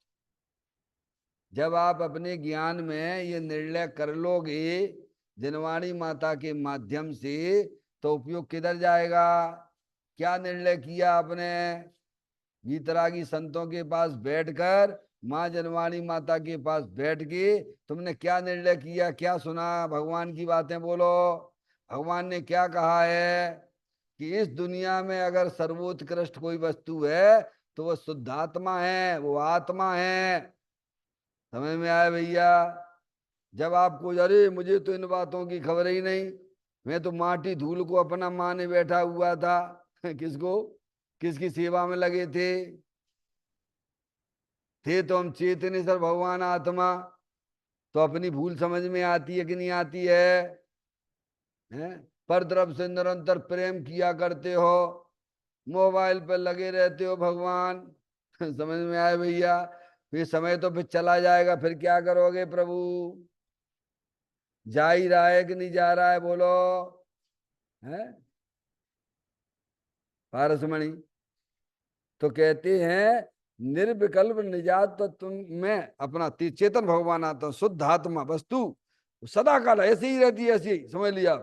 जब आप अपने ज्ञान में ये निर्णय कर लोगे जिनवाणी माता के माध्यम से, तो उपयोग किधर जाएगा? क्या निर्णय किया आपने? वीतरागी संतों के पास बैठकर, माँ जनवाणी माता के पास बैठ के तुमने क्या निर्णय किया, क्या सुना भगवान की बातें, बोलो। भगवान ने क्या कहा है कि इस दुनिया में अगर सर्वोत्कृष्ट कोई वस्तु है तो वह शुद्धात्मा है, वो आत्मा है। समझ में आया भैया? जब आपको अरे मुझे तो इन बातों की खबर ही नहीं, मैं तो माटी धूल को अपना माने बैठा हुआ था किसको, किसकी सेवा में लगे थे तो हम चेतनेश्वर भगवान आत्मा। तो अपनी भूल समझ में आती है कि नहीं आती है? पर तरफ से निरंतर प्रेम किया करते हो, मोबाइल पर लगे रहते हो भगवान समझ में आए भैया? फिर समय तो फिर चला जाएगा, फिर क्या करोगे प्रभु? जा ही रहा है कि नहीं जा रहा है, बोलो। है पारसमणि? तो कहते हैं निर्विकल्प निजात तो तुम में अपना चेतन भगवान आता, शुद्ध आत्मा वस्तु सदा काल ऐसी ही रहती है, ऐसी समझ लिया।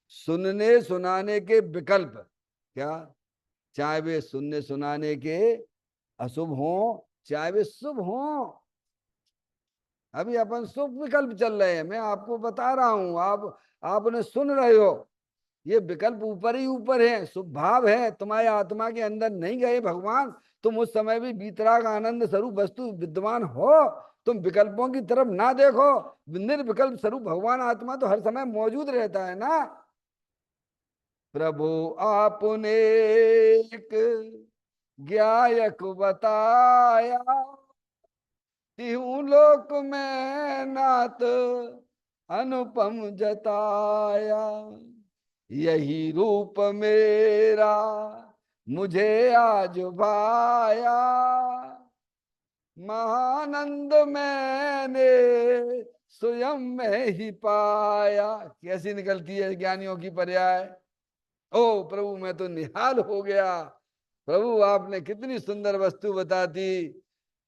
सुनने सुनाने के विकल्प क्या, चाहे वे सुनने सुनाने के अशुभ हो चाहे वे शुभ हो। अभी अपन शुभ विकल्प चल रहे हैं, मैं आपको बता रहा हूं, आपने सुन रहे हो। ये विकल्प ऊपर ही ऊपर है, शुभ भाव है, तुम्हारे आत्मा के अंदर नहीं गए भगवान। तुम उस समय भी बीतराग आनंद स्वरूप वस्तु विद्यमान हो, तुम विकल्पों की तरफ ना देखो। निर्विकल्प स्वरूप भगवान आत्मा तो हर समय मौजूद रहता है ना। प्रभु आपने एक ज्ञायक बताया, तिहु लोक में नात अनुपम जताया। यही रूप मेरा मुझे आज भाया, महानंद मैंने स्वयं में ही पाया। कैसी निकलती है ज्ञानियों की पर्याय। ओ प्रभु मैं तो निहाल हो गया, प्रभु आपने कितनी सुंदर वस्तु बता दी।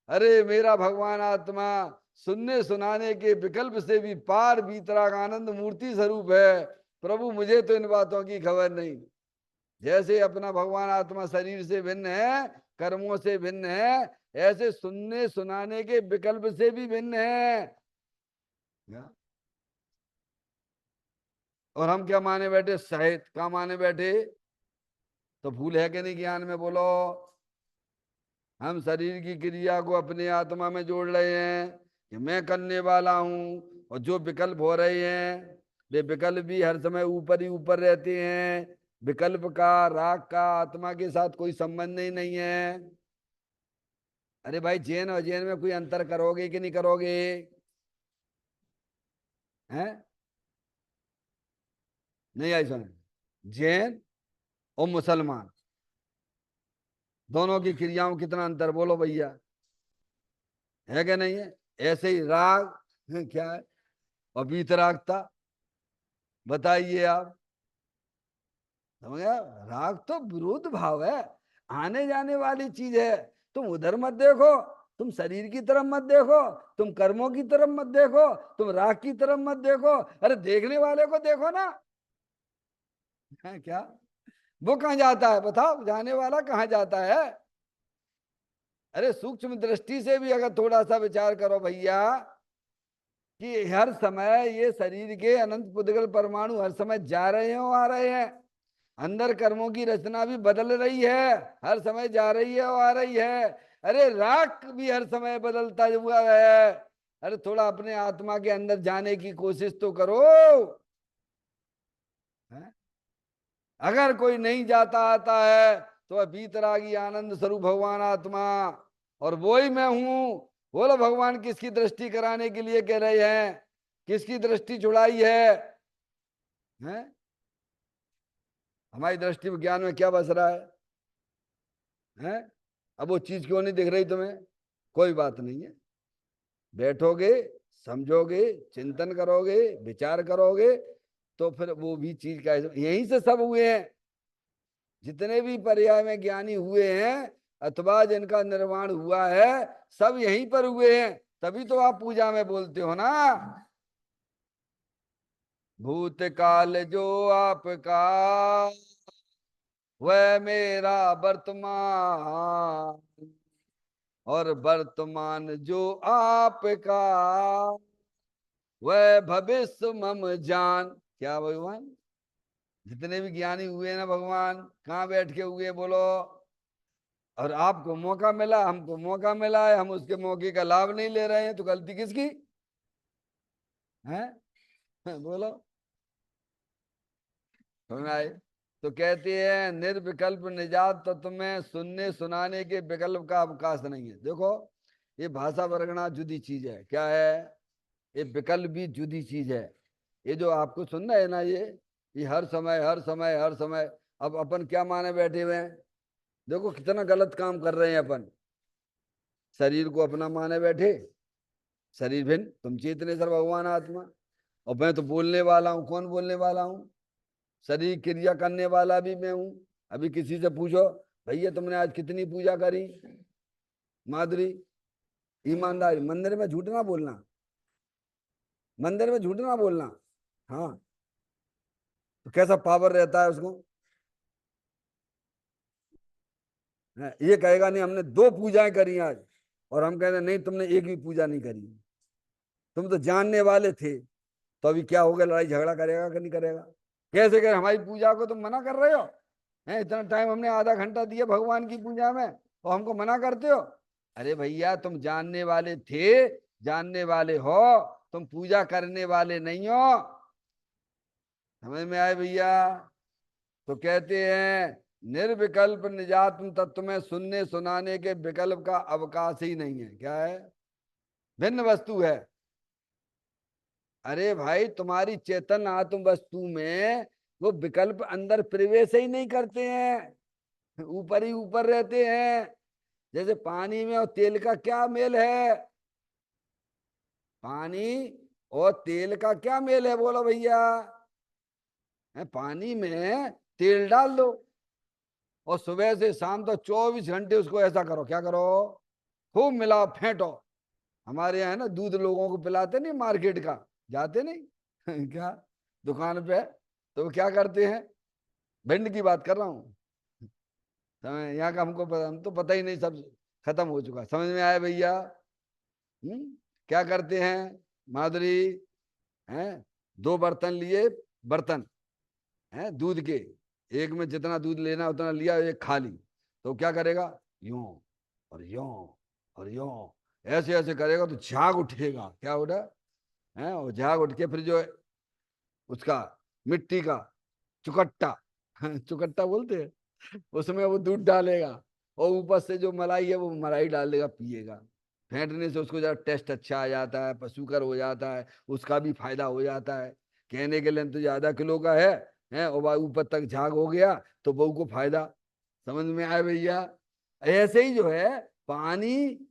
अरे मेरा भगवान आत्मा सुनने सुनाने के विकल्प से भी पार बीतराग आनंद मूर्ति स्वरूप है। प्रभु मुझे तो इन बातों की खबर नहीं। जैसे अपना भगवान आत्मा शरीर से भिन्न है, कर्मों से भिन्न है, ऐसे सुनने सुनाने के विकल्प से भी भिन्न है। और हम क्या माने बैठे, साहित्य का माने बैठे। तो भूल है कि नहीं ज्ञान में, बोलो। हम शरीर की क्रिया को अपने आत्मा में जोड़ रहे हैं कि मैं करने वाला हूं, और जो विकल्प हो रहे हैं वे विकल्प भी हर समय ऊपर ही ऊपर रहते हैं। विकल्प का राग का आत्मा के साथ कोई संबंध ही नहीं है। अरे भाई, जैन और जैन में कोई अंतर करोगे कि नहीं करोगे? हैं? नहीं आई सुन। जैन और मुसलमान दोनों की क्रियाओं में कितना अंतर बोलो भैया, है क्या नहीं है? ऐसे ही राग क्या है और वीतरागता, बताइए आप। समझ गया? राग तो विरोध भाव है, आने जाने वाली चीज है। तुम उधर मत देखो, तुम शरीर की तरफ मत देखो, तुम कर्मों की तरफ मत देखो, तुम राग की तरफ मत देखो। अरे देखने वाले को देखो ना। है क्या? वो कहाँ जाता है बताओ, जाने वाला कहाँ जाता है? अरे सूक्ष्म दृष्टि से भी अगर थोड़ा सा विचार करो भैया, कि हर समय ये शरीर के अनंत पुद्गल परमाणु हर समय जा रहे हो आ रहे हैं। अंदर कर्मों की रचना भी बदल रही है, हर समय जा रही है और आ रही है। अरे राग भी हर समय बदलता हुआ है। अरे थोड़ा अपने आत्मा के अंदर जाने की कोशिश तो करो। है? अगर कोई नहीं जाता आता है तो वह बीतरागी आनंद स्वरूप भगवान आत्मा, और वो ही मैं हूं। बोलो भगवान किसकी दृष्टि कराने के लिए कह रहे हैं? किसकी दृष्टि छुड़ाई है? हैं? हमारी दृष्टि विज्ञान में क्या बस रहा है? हैं? अब वो चीज क्यों नहीं दिख रही तुम्हें? कोई बात नहीं है, बैठोगे, समझोगे, चिंतन करोगे, विचार करोगे, तो फिर वो भी चीज का यहीं से सब हुए हैं। जितने भी पर्याय में ज्ञानी हुए हैं अथवा जिनका निर्माण हुआ है, सब यहीं पर हुए हैं। तभी तो आप पूजा में बोलते हो ना, भूतकाल जो आपका वह मेरा वर्तमान, और वर्तमान जो आपका वह भविष्य मम जान। क्या भगवान? जितने भी ज्ञानी हुए ना भगवान कहाँ बैठ के हुए बोलो? और आपको मौका मिला, हमको मौका मिला है, हम उसके मौके का लाभ नहीं ले रहे हैं, तो गलती किसकी है? बोलो। समझ आए? तो कहते हैं निर्विकल्प निजात तत्व में सुनने सुनाने के विकल्प का अवकाश नहीं है। देखो, ये भाषा वर्गना जुदी चीज है। क्या है? ये विकल्प भी जुदी चीज है। ये जो आपको सुनना है ना, ये हर समय हर समय हर समय। अब अपन क्या माने बैठे हुए हैं? देखो कितना गलत काम कर रहे हैं अपन। शरीर को अपना माने बैठे, शरीर भिन्न तुम चेतनेश्वर भगवान आत्मा। और मैं तो बोलने वाला हूँ, कौन बोलने वाला हूँ? शरीर क्रिया करने वाला भी मैं हूँ। अभी किसी से पूछो, भैया तुमने आज कितनी पूजा करी माधुरी? ईमानदारी, मंदिर में झूठ ना बोलना, मंदिर में झूठ ना बोलना। हाँ, तो कैसा पावर रहता है उसको? ये कहेगा नहीं हमने 2 पूजाएं करी आज, और हम कहते नहीं तुमने एक भी पूजा नहीं करी। तुम तो जानने वाले थे, तो अभी क्या हो गया, लड़ाई झगड़ा करेगा कि नहीं करेगा? कैसे करे हमारी पूजा को तुम मना कर रहे हो? हैं, इतना टाइम हमने आधा घंटा दिया भगवान की पूजा में, और हमको मना करते हो? अरे भैया तुम जानने वाले थे, जानने वाले हो, तुम पूजा करने वाले नहीं हो। समझ में आए भैया? तो कहते हैं निर्विकल्प निजात्म तत्व में सुनने सुनाने के विकल्प का अवकाश ही नहीं है। क्या है? भिन्न वस्तु है। अरे भाई, तुम्हारी चेतन आत्म वस्तु में वो विकल्प अंदर प्रवेश ही नहीं करते हैं, ऊपर ही ऊपर रहते हैं। जैसे पानी में और तेल का क्या मेल है? पानी और तेल का क्या मेल है बोलो भैया? पानी में तेल डाल दो, और सुबह से शाम तक 24 घंटे उसको ऐसा करो, क्या करो, खूब मिलाओ फेंटो। हमारे यहाँ है ना दूध लोगों को पिलाते नहीं, मार्केट का जाते नहीं क्या दुकान पे, तो वो क्या करते हैं? भिंड की बात कर रहा हूँ, समझ यहाँ का हमको पता, हम तो पता ही नहीं, सब खत्म हो चुका। समझ में आया भैया? क्या करते हैं माधुरी? हैं, 2 बर्तन लिए, बर्तन हैं दूध के, एक में जितना दूध लेना उतना लिया, एक खाली। तो क्या करेगा? यूं और यूं और यूं, ऐसे ऐसे करेगा तो झाग उठेगा। क्या उठा? है, और झाग उठ के फिर जो है उसका मिट्टी का चुकट्टा चुकट्टा बोलते हैं, उसमें वो दूध डालेगा और ऊपर से जो मलाई है वो मलाई डाल देगा, पिएगा। फेंटने से उसको जरा टेस्ट अच्छा आ जाता है, पशुकर हो जाता है, उसका भी फायदा हो जाता है। कहने के लिए तो ज्यादा किलो का है और भाई ऊपर तक झाग हो गया तो बहू को फायदा। समझ में आया भैया? ऐसे ही जो है पानी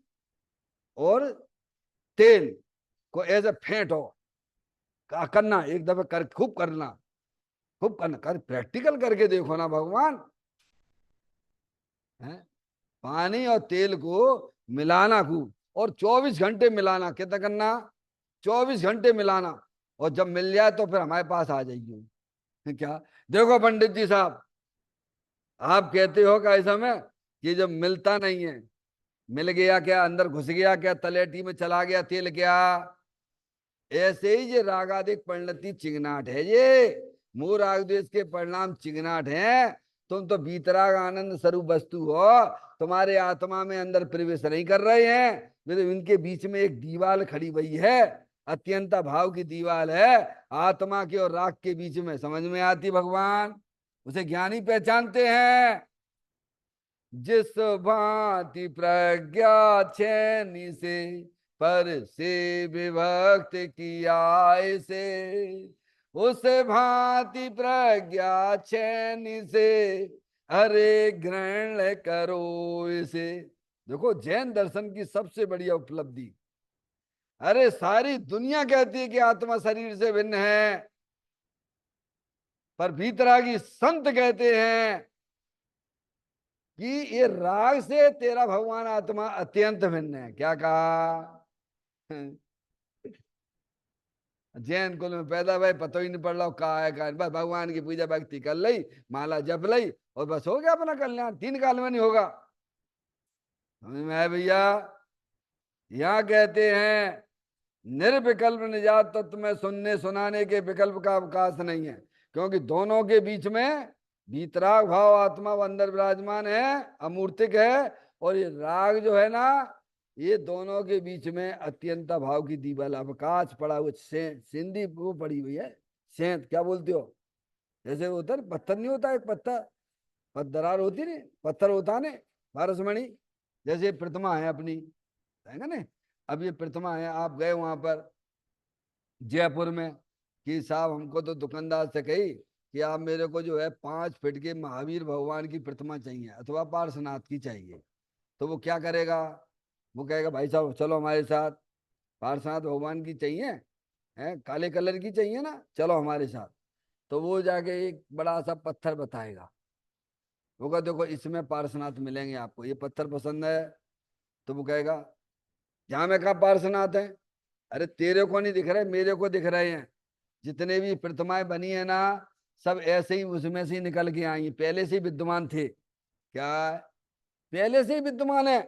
और तेल को ऐसे फेंटो, करना एक दफे कर, खूब करना, कर प्रैक्टिकल करके देखो ना भगवान। है, पानी और तेल को मिलाना खूब, और 24 घंटे मिलाना। कितना करना? 24 घंटे मिलाना। और जब मिल जाए तो फिर हमारे पास आ जाइए। क्या? देखो पंडित जी साहब, आप कहते हो का ऐसा में कि जब मिलता नहीं है, मिल गया क्या, अंदर घुस गया क्या, तलेटी में चला गया तेल क्या? ऐसे ही ये रागादिक परिणति चिगनाट है ये। मूल राग द्वेष के परिणाम चिगनाट हैं। तुम तो बीतराग आनंद स्वरूप वस्तु हो, तुम्हारे आत्मा में अंदर प्रवेश नहीं कर रहे हैं। वे तो इनके बीच में एक दीवाल खड़ी हुई है, अत्यंत भाव की दीवाल है, आत्मा के और राग के बीच में। समझ में आती भगवान? उसे ज्ञानी पहचानते हैं। जिस भांति प्रज्ञा छेनी से पर से विभक्त किया से, उस भांति प्रज्ञा छेनी से अरे ग्रहण करो इसे। देखो जैन दर्शन की सबसे बढ़िया उपलब्धि, अरे सारी दुनिया कहती है कि आत्मा शरीर से भिन्न है, पर भीतरागी संत कहते हैं कि ये राग से तेरा भगवान आत्मा अत्यंत भिन्न है। क्या कहा? जैन कुल में पैदा भाई पता ही नहीं पड़ रहा कहा है कहा, बस भगवान की पूजा भक्ति कर ली, माला जप ली और बस हो गया अपना कल्याण, 3 काल में नहीं होगा। समझ में आया भैया? यहाँ कहते हैं निर्विकल्प निजात तत्व में सुनने सुनाने के विकल्प का अवकाश नहीं है, क्योंकि दोनों के बीच में वीतराग भाव आत्मा वो अंदर विराजमान है, अमूर्तिक है। और ये राग जो है ना, ये दोनों के बीच में अत्यंत भाव की दीवाल, अवकाश पड़ा हुआ, सिंधी वो पड़ी हुई है। सेंत क्या बोलते हो? जैसे वो होता है पत्थर, नहीं होता एक पत्थर, दरार होती नहीं, पत्थर होता ने पारसमणि, जैसे प्रतिमा है अपनी, है ना? अब ये प्रतिमा है, आप गए वहां पर जयपुर में कि साहब हमको तो दुकानदार से कही कि आप मेरे को जो है 5 फीट के महावीर भगवान की प्रतिमा चाहिए अथवा पार्श्वनाथ की चाहिए। तो वो क्या करेगा? वो कहेगा भाई साहब चलो हमारे साथ, पार्श्वनाथ भगवान की चाहिए, है काले कलर की चाहिए ना, चलो हमारे साथ। तो वो जाके एक बड़ा सा पत्थर बताएगा, वो कहा देखो इसमें पार्श्वनाथ मिलेंगे आपको, ये पत्थर पसंद है? तो वो कहेगा जहां मैं कहा पार्श्वनाथ है, अरे तेरे को नहीं दिख रहे, मेरे को दिख रहे हैं। जितने भी प्रतिमाएं बनी है ना, सब ऐसे ही उसमें से ही निकल के आई, पहले से ही विद्यमान थे। क्या? पहले से ही विद्यमान है।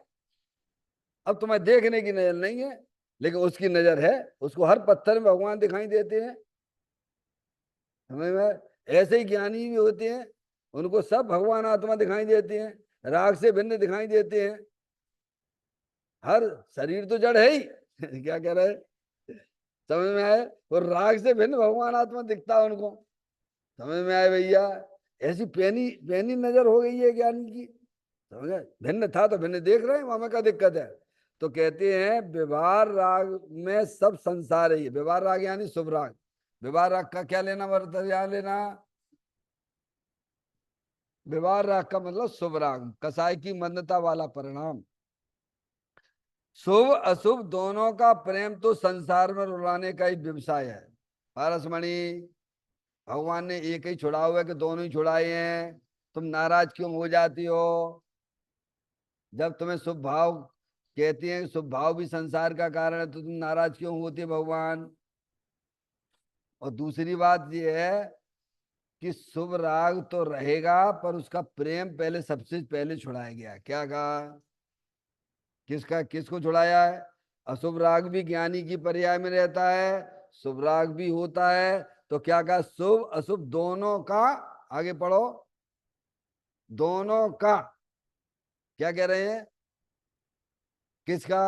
अब तुम्हें देखने की नजर नहीं है, लेकिन उसकी नजर है, उसको हर पत्थर में भगवान दिखाई देते हैं। समझ में? ऐसे ही ज्ञानी भी होते हैं, उनको सब भगवान आत्मा दिखाई देते हैं, राग से भिन्न दिखाई देते हैं। हर शरीर तो जड़ है ही क्या कह रहे हैं? समझ में आए? और राग से भिन्न भगवान आत्मा दिखता है उनको। समझ में आए भैया? ऐसी पैनी पैनी नजर हो गई है ज्ञानी की। समझ गए? भिन्न था तो भिन्न देख रहे हैं, वहां में क्या दिक्कत है? तो कहते हैं व्यवहार राग में सब संसार है। व्यवहार राग यानी शुभ राग। व्यवहार राग का क्या लेना वर्त यहाँ लेना? व्यवहार राग का मतलब शुभ राग, कसाई की मंदता वाला परिणाम। शुभ अशुभ दोनों का प्रेम तो संसार में रुलाने का ही व्यवसाय है। पारसमणि, भगवान ने एक ही छुड़ा हुआ है कि दोनों ही छुड़ाए हैं? तुम नाराज क्यों हो जाती हो जब तुम्हें शुभ भाव कहती हैं? शुभ भाव भी संसार का कारण है, तो तुम नाराज क्यों होती है भगवान? और दूसरी बात यह है कि शुभ राग तो रहेगा, पर उसका प्रेम पहले सबसे पहले छुड़ाया गया है। क्या कहा? किसका, किसको छुड़ाया है? अशुभ राग भी ज्ञानी की पर्याय में रहता है, शुभ राग भी होता है। तो क्या कहा? शुभ अशुभ दोनों का, आगे पढ़ो, दोनों का, क्या कह रहे हैं? किसका?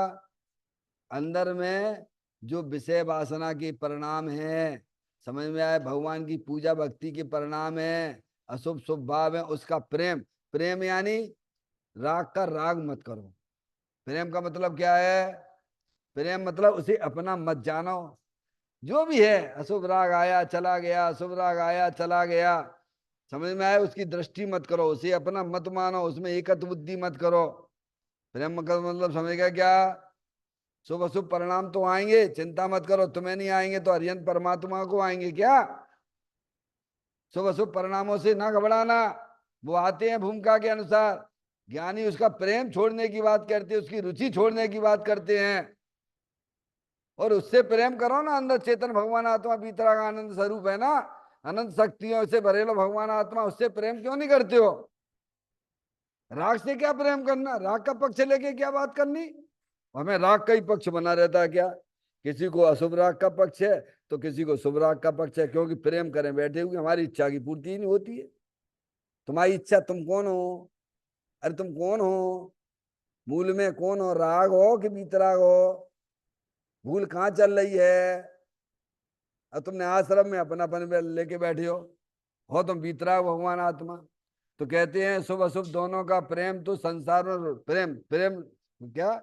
अंदर में जो विषय वासना के परिणाम है, समझ में आया, भगवान की पूजा भक्ति के परिणाम है, अशुभ शुभ भाव है, उसका प्रेम, प्रेम यानी राग का राग मत करो। प्रेम का मतलब क्या है? प्रेम मतलब उसे अपना मत जानो। जो भी है, अशुभ राग आया चला गया, अशुभ राग आया चला गया, समझ में आया, उसकी दृष्टि मत करो, उसे अपना मत मानो, उसमें एकत्व बुद्धि मत करो। प्रेम का मतलब समझ गया क्या? शुभ अशुभ परिणाम तो आएंगे, चिंता मत करो, तुम्हें नहीं आएंगे तो अरिहंत परमात्मा को आएंगे क्या? शुभ अशुभ परिणामों से ना घबराना, वो आते हैं भूमिका के अनुसार। ज्ञानी उसका प्रेम छोड़ने की बात करते हैं, उसकी रुचि छोड़ने की बात करते हैं। और उससे प्रेम करो ना, अंदर चेतन भगवान आत्मा बीतराग आनंद स्वरूप है ना, अनंत शक्तियों से भरे लो भगवान आत्मा, उससे प्रेम क्यों नहीं करते हो? राग से क्या प्रेम करना, राग का पक्ष लेके क्या बात करनी? हमें राग का ही पक्ष बना रहता है क्या? किसी को अशुभ राग का पक्ष है तो किसी को शुभ राग का पक्ष है, क्योंकि प्रेम करें बैठे हुए हमारी इच्छा की पूर्ति ही नहीं होती है। तुम्हारी इच्छा, तुम कौन हो? अरे तुम कौन हो? मूल में कौन हो? राग हो कि बीतराग हो? भूल कहाँ चल रही है? अब तुमने आश्रम में अपनापन लेके बैठे हो तुम बीतराग भगवान आत्मा। तो कहते हैं शुभ अशुभ दोनों का प्रेम तो संसार में, प्रेम प्रेम क्या,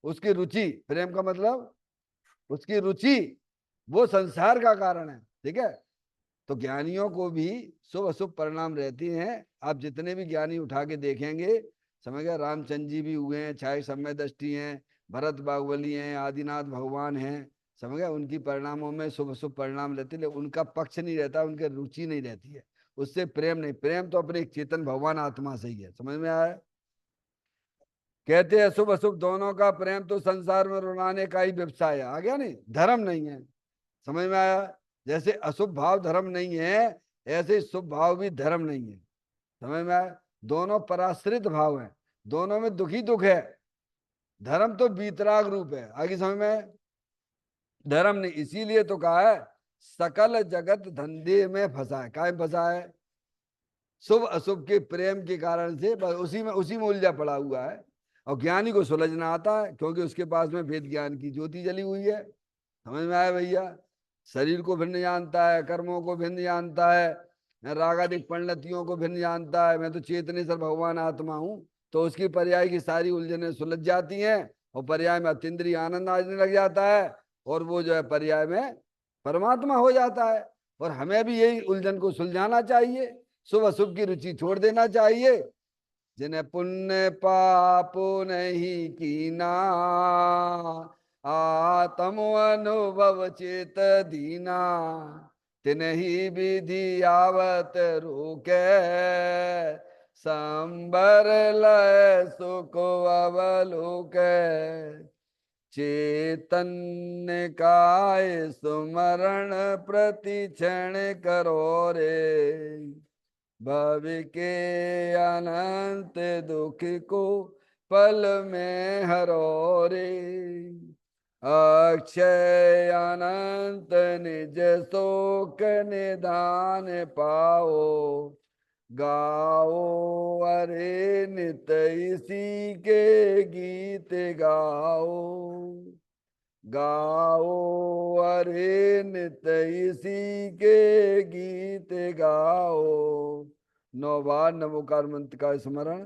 उसकी रुचि, प्रेम का मतलब उसकी रुचि, वो संसार का कारण है। ठीक है, तो ज्ञानियों को भी शुभ अशुभ परिणाम रहती हैं। आप जितने भी ज्ञानी उठा के देखेंगे, समझ गए, रामचंद्र जी भी हुए हैं, छाया समय दृष्टि हैं, भरत बाहुबली हैं, आदिनाथ भगवान हैं, समझ गए, उनकी परिणामों में शुभ अशुभ परिणाम रहते, लेकिन उनका पक्ष नहीं रहता, उनकी रुचि नहीं रहती है, उससे प्रेम नहीं। प्रेम तो अपने एक चेतन भगवान आत्मा से ही है। समझ में आया? कहते हैं शुभ अशुभ दोनों का प्रेम तो संसार में रुलाने का ही व्यवसाय है। आ गया नहीं, धर्म नहीं है। समझ में आया? जैसे अशुभ भाव धर्म नहीं है, ऐसे ही शुभ भाव भी धर्म नहीं है। समझ में आया? दोनों पराश्रित भाव हैं, दोनों में दुखी दुख है। धर्म तो बीतराग रूप है। आगे समझ में? धर्म नहीं, इसीलिए तो कहा है सकल जगत धंधे में फंसा है। काय फंसा है? शुभ अशुभ के प्रेम के कारण से बस उसी में उलझा पड़ा हुआ है। और ज्ञानी को सुलझना आता है, क्योंकि उसके पास में वेद ज्ञान की ज्योति जली हुई है। समझ में आया भैया? शरीर को भिन्न जानता है, कर्मों को भिन्न जानता है, रागादिक परिणतियों को भिन्न जानता है। मैं तो चेतनेश्वर भगवान आत्मा हूँ, तो उसकी पर्याय की सारी उलझने सुलझ जाती हैं, और पर्याय में अतीन्द्रिय आनंद आने लग जाता है, और वो जो है पर्याय में परमात्मा हो जाता है। और हमें भी यही उलझन को सुलझाना चाहिए, शुभ अशुभ की रुचि छोड़ देना चाहिए। जिन्हें पुण्य पाप नहीं कीना, आत्म अनुभव चेत दीना, तिन्ही विधि आवत रोके, संबर लय सुख अवलोके, चैतन्य काय सुमरण प्रति क्षण करो रे, भव के अनंत दुख को पल में हरो रे, अक्षय अनंत निज शोक निधान पाओ, गाओ अरे नित इसी के गीत गाओ, गाओ अरे नित इसी के गीत गाओ। 9 बार नमोकार मंत्र का स्मरण।